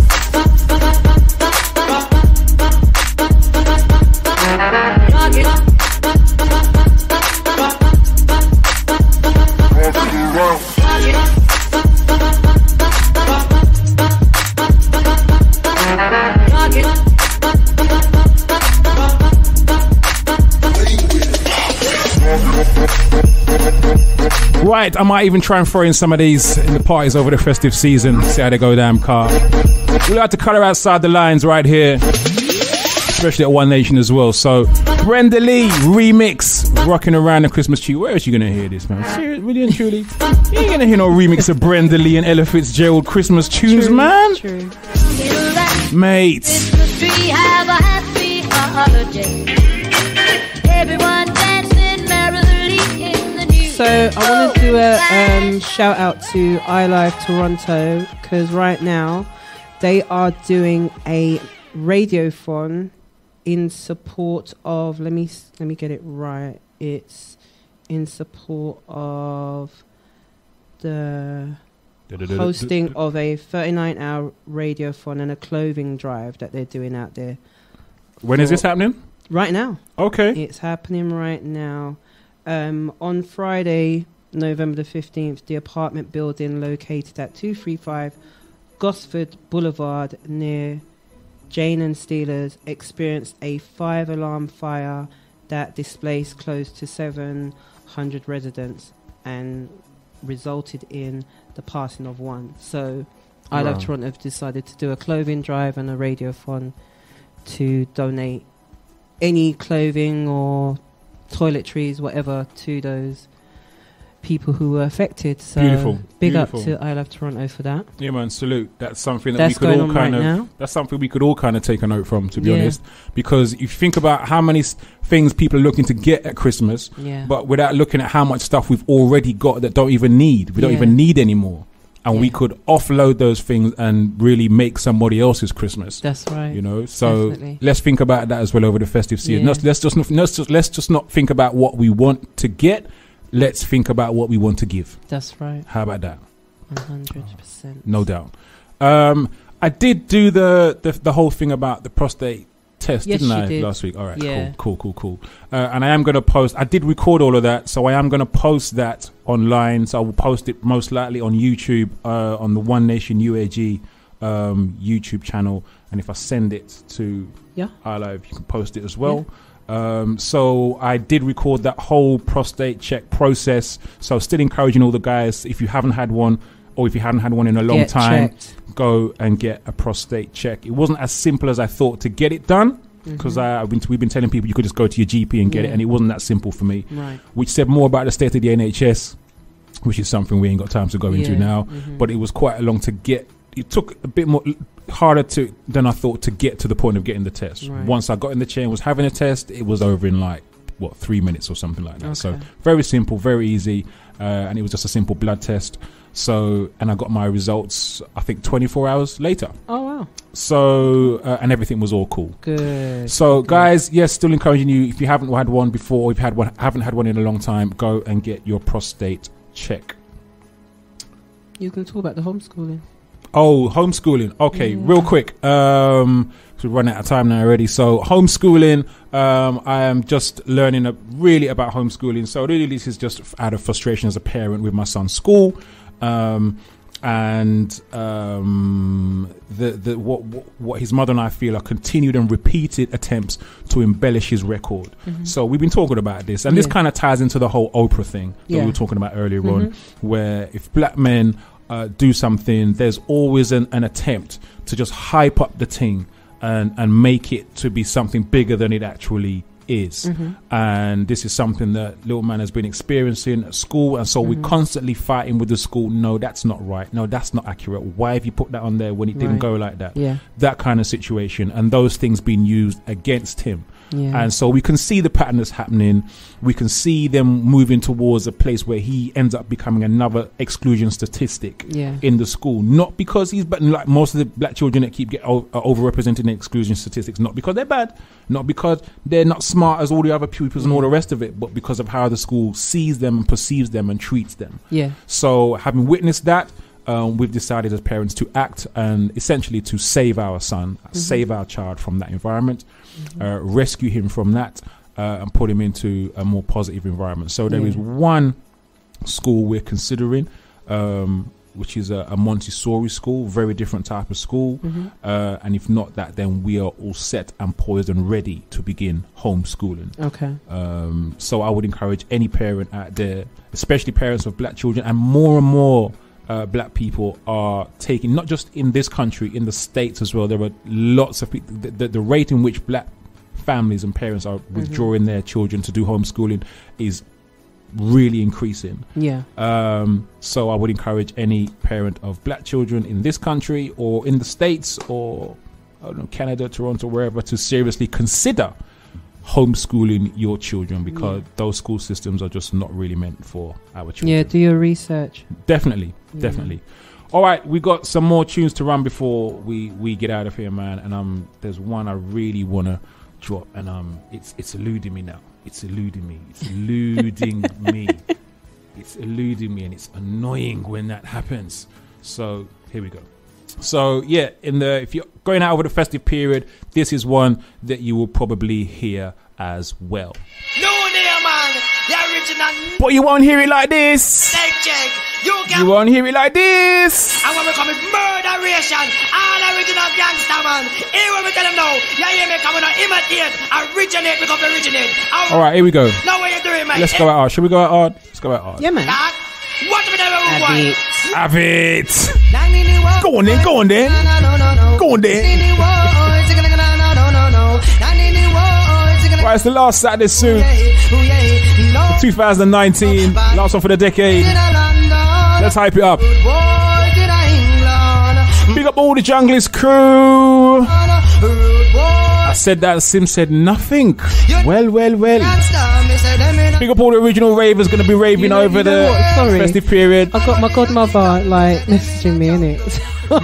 Right, I might even try and throw in some of these in the parties over the festive season. See how they go down, car. We like to colour outside the lines right here, especially at One Nation as well. So, Brenda Lee remix, Rocking Around the Christmas Tree. Where else you gonna hear this, man? Seriously, really and truly, you ain't gonna hear no remix of Brenda Lee and Ella Fitzgerald Christmas tunes, man. True. Mate. Christmas tree, have a happy holiday. Everyone dancing merrily in the new. So I want to do a shout out to iLive Toronto, because right now they are doing a radiothon in support of, let me get it right, it's in support of the hosting of a 39-hour radiothon and a clothing drive that they're doing out there. When is this happening? Right now. Okay. It's happening right now. On Friday, November the 15th, the apartment building located at 235 Gosford Boulevard near Jane and Steelers experienced a 5-alarm fire that displaced close to 700 residents and resulted in the passing of one. So I Love Toronto have decided to do a clothing drive and a radiothon to donate any clothing or toiletries, whatever, to those people who were affected. So big up to I Love Toronto for that. Yeah, man, salute. That's something that we could all kind of that's something we could all kind of take a note from, to be honest, because if you think about how many things people are looking to get at Christmas, but without looking at how much stuff we've already got that don't even need, we don't even need anymore. And we could offload those things and really make somebody else's Christmas. That's right. You know, so Definitely. let's think about that as well over the festive season. Yeah. Let's just not think about what we want to get. Let's think about what we want to give. That's right. How about that? 100%. No doubt. I did do the whole thing about the prostate test, Yes, didn't you I, did. last week? All right, Yeah. cool. And I am going to post. I did record all of that, so I am going to post that online. So I will post it most likely on YouTube, on the One Nation UAG YouTube channel. And if I send it to iLive, you can post it as well. So I did record that whole prostate check process. So still encouraging all the guys, if you haven't had one, or if you hadn't had one in a long time, go and get a prostate check. It wasn't as simple as I thought to get it done, because we've been telling people you could just go to your GP and get it, and it wasn't that simple for me. Right. Which said more about the state of the NHS, which is something we ain't got time to go into now. But it was quite long to get. It took a bit more harder than I thought to get to the point of getting the test. Right. Once I got in the chair and was having a test, it was over in 3 minutes or something like that. Okay. So very simple, very easy, and it was just a simple blood test. So, and I got my results, I think 24 hours later. Oh, wow. So, and everything was all cool. Good. So, guys, yes, still encouraging you, if you haven't had one before, if you haven't had one in a long time, go and get your prostate check. You can talk about the homeschooling. Oh, homeschooling. Okay, real quick. So we're running out of time now already. So homeschooling, I am just learning really about homeschooling. So really this is just out of frustration as a parent with my son's school. What his mother and I feel are continued and repeated attempts to embellish his record. So we've been talking about this, and this kind of ties into the whole Oprah thing that we were talking about earlier on, where if black men do something, there's always an attempt to just hype up the thing and make it to be something bigger than it actually is. And this is something that little man has been experiencing at school, and so we're constantly fighting with the school. No, that's not right. No, that's not accurate. Why have you put that on there when it didn't go like that? That kind of situation, and those things being used against him. And so we can see the pattern that's happening. We can see them moving towards a place where he ends up becoming another exclusion statistic in the school. Not because he's bad, like most of the black children that keep overrepresented in exclusion statistics, not because they're bad, not because they're not smart as all the other pupils and all the rest of it, but because of how the school sees them and perceives them and treats them. So having witnessed that, we've decided as parents to act and essentially to save our son, save our child from that environment, rescue him from that, and put him into a more positive environment. So there is one school we're considering, which is a Montessori school, very different type of school. And if not that, then we are all set and poised and ready to begin homeschooling. Okay. So I would encourage any parent out there, especially parents of black children, and more black people are taking, not just in this country, in the States as well. There are lots of people. The rate in which black families and parents are withdrawing their children to do homeschooling is really increasing. So I would encourage any parent of black children in this country or in the States or I don't know, Canada, Toronto, wherever, to seriously consider homeschooling your children, because those school systems are just not really meant for our children. Do your research. Definitely. All right, we got some more tunes to run before we get out of here, man. And there's one I really want to drop, and it's eluding me now. It's eluding me. It's eluding me. It's eluding me, and it's annoying when that happens. So here we go. So yeah, if you're going out over the festive period, this is one that you will probably hear as well. No there, man. The original. But you won't hear it like this. You won't hear it like this. And when we come with murderation, all original gangster, man. Here when we tell them now, you hear me coming out, imitate, originate, become originate. All right, here we go. Now what you doing, man? Let's go out hard. Should we go out hard? Let's go out hard. Yeah, man. What we never want? Have it. Go on then. Go on then. Right, it's the last Saturday Suit for 2019. Last one for the decade. Let's hype it up. Big up all the Junglist crew. I said that, Sim said nothing. Well. Big up all the original ravers going to be raving over the festive period. I've got my godmother like messaging me, innit? So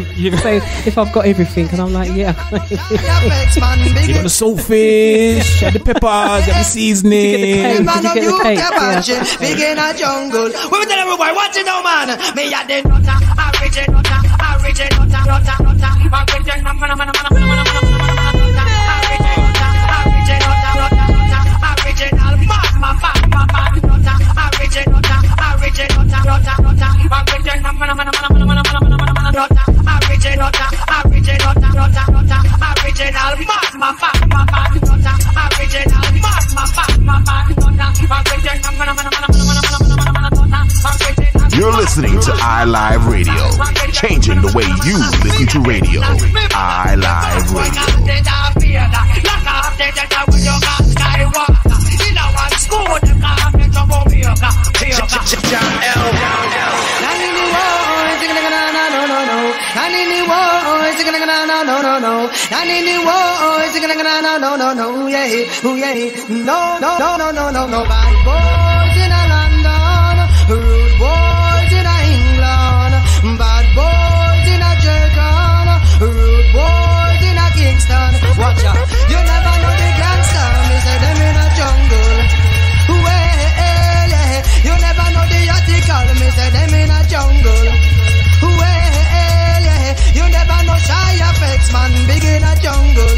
if I've got everything, and I'm like, yeah. You got the saltfish, you have the peppers, you have the seasoning. Did you get the cake? Yeah. Big in a jungle. We tell everybody, watch it now, man. Me a the nutter, original You're listening to iLive Radio, changing the way you listen to radio. iLive No, bad boys in a London, rude boys in a England, bad boys in a Jerkan, rude boys in a Kingston. Watch out, you never know the gangster, me say them in a jungle. Well, yeah, you never know the article, me say them in a jungle. Well, yeah, you never know shy effects, man, big in a jungle.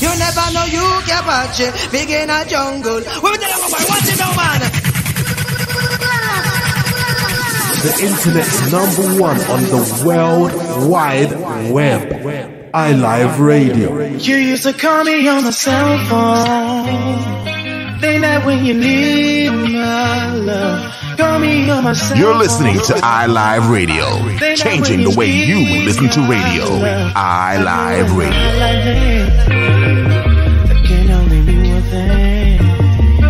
You never know you can watch it, big in a jungle. We tell you watch it now, man. The internet's number one on the World Wide Web. iLive Radio. You used to call me on the cell phone. They that when you need my love. Call me on my cell phone. You're listening to iLive Radio, changing the way you listen to radio. iLive Radio.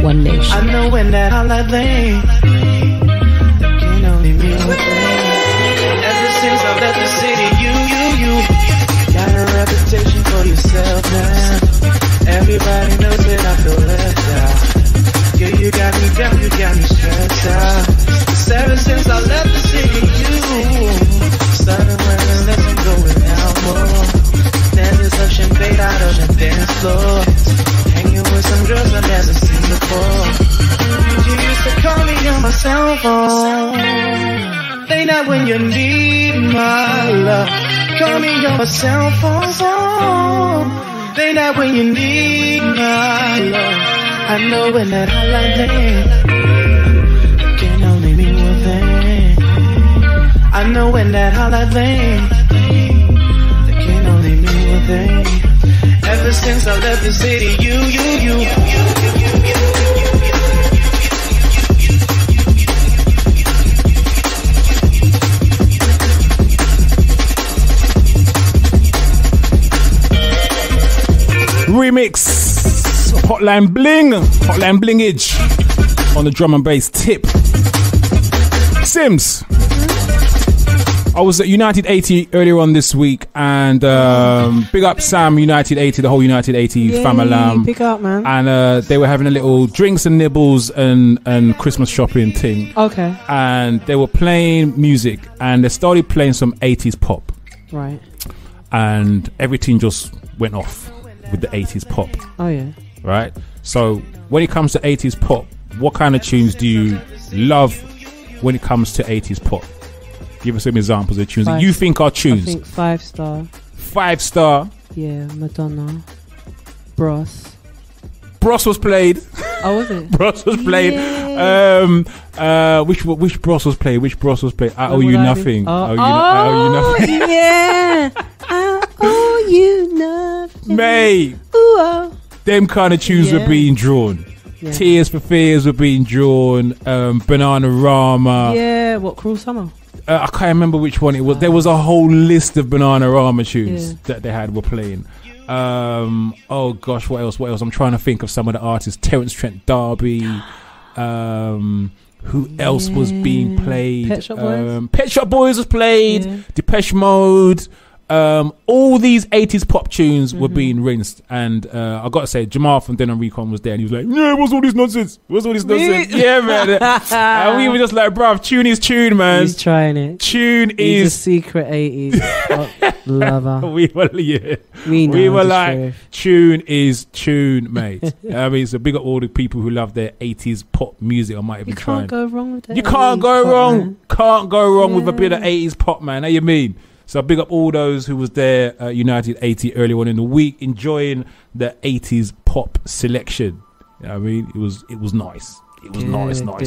One nation. I know when that all that thing that can only mean one thing. Ever since I left the city, you got a reputation for yourself now. Everybody knows that I feel left out. Yeah, you got me down, you got me stressed out. Cause ever since I left the city, you started wearing less and going out more. There's a champagne out on the dance floor. Hanging with some girls I've never seen before. You used to call me on my cell phone. They not when you need my love. Call me on my cell phone. They not when you need my love. I know when that hotline thing can only mean one thing. I know when that hotline thing can only mean one thing. Ever since I left the city, you. Remix, Hotline Blingage on the drum and bass tip. Sims, I was at United 80 earlier on this week, and big up Sam, United 80, the whole United 80 family. Big up, man. And they were having a little drinks and nibbles and Christmas shopping thing. Okay. And they were playing music, and they started playing some 80s pop. Right. And everything just went off with the 80s pop. Oh, yeah. Right? So when it comes to 80s pop, what kind of tunes do you love when it comes to 80s pop? Give us some examples of tunes that you think are tunes. I think 5 Star. 5 Star. Yeah, Madonna. Bros. Bros was played. Oh, was it? Bros was played. Which Bros was played? Which Bros was played? I owe you nothing. I owe you nothing. Yeah. I owe you nothing. Mate. Ooh, them kind of tunes were being drawn. Yeah. Tears for Fears were being drawn. Bananarama. Yeah, what, Cruel Summer? I can't remember which one it was. There was a whole list of Bananarama tunes that they were playing. Oh gosh, what else? I'm trying to think of some of the artists. Terence Trent D'Arby. Who else was being played? Pet Shop Boys. Pet Shop Boys was played. Yeah. Depeche Mode. all these 80s pop tunes were being rinsed, and I got to say, Jamal from Den and Recon was there, and he was like, yeah, what's all this nonsense? Yeah, man. And we were just like, bruv, tune is tune, man. He's trying it. Tune He's is a secret 80s pop lover. we were like, tune is tune, mate. I mean, so big up all the people who love their 80s pop music. I might even try. You can't go wrong with that. You can't go wrong. Man. Can't go wrong with a bit of 80s pop, man. How you mean? So big up all those who was there United 80 early on in the week, enjoying the 80s pop selection. You know what I mean? It was nice. It was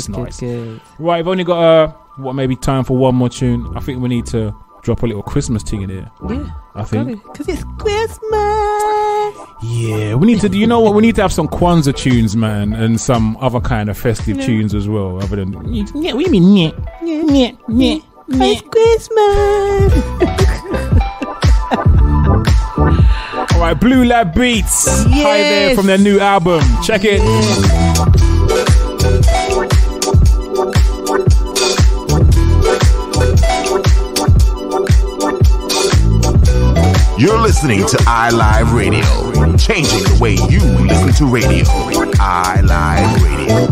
nice. Good. Right, we've only got maybe time for one more tune. I think we need to drop a little Christmas thing in here. Yeah, I think because it's Christmas. Yeah, we need to. You know what? We need to have some Kwanzaa tunes, man, and some other kind of festive tunes as well. Other than what do you mean? It's Christmas. All right, Blue Lab Beats. Yes. Hi there from their new album. Check it. You're listening to iLive Radio, changing the way you listen to radio. iLive Radio.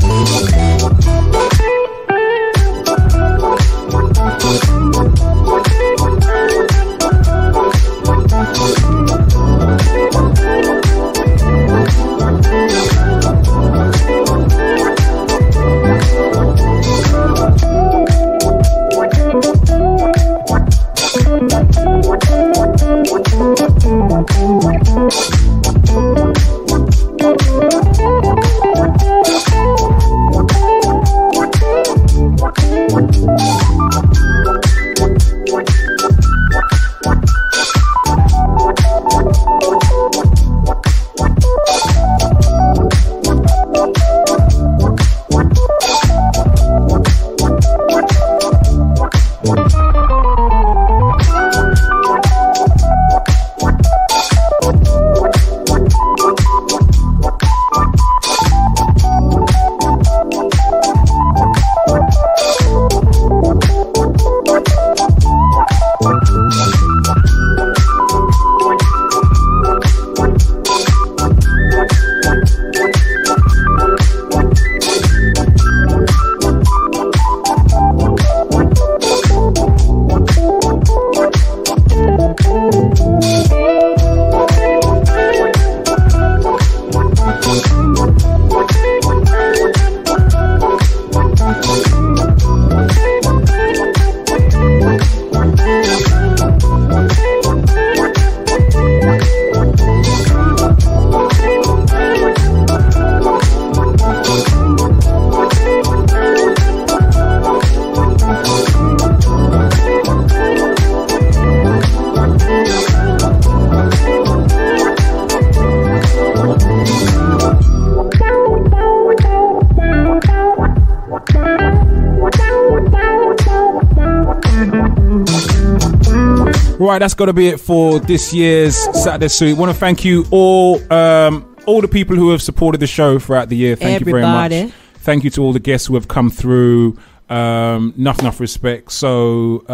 Right, that's got to be it for this year's Saturday Suit. Want to thank you all the people who have supported the show throughout the year. Thank you very much. Thank you to all the guests who have come through. Enough respect. So,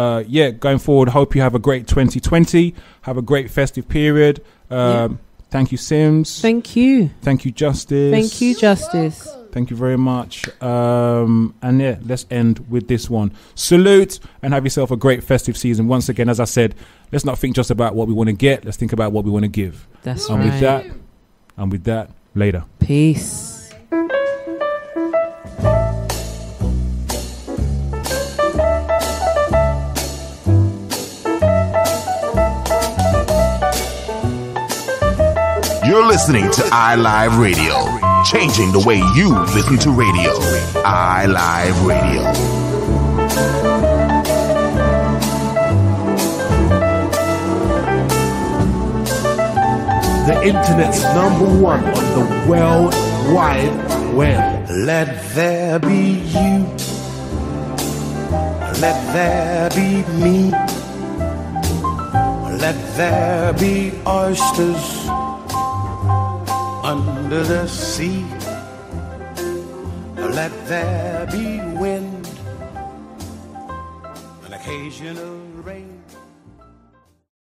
going forward, hope you have a great 2020. Have a great festive period. Thank you, Sims. Thank you. Thank you, Justice. Thank you, Justice. Thank you very much. And yeah, let's end with this one. Salute and have yourself a great festive season. Once again, as I said, let's not think just about what we want to get. Let's think about what we want to give. That's and right. With that, later. Peace. You're listening to iLive Radio, changing the way you listen to radio. iLive Radio. The internet's #1 on the World Wide Web. Let there be you. Let there be me. Let there be oysters under the sea. Let there be wind, an occasional rain.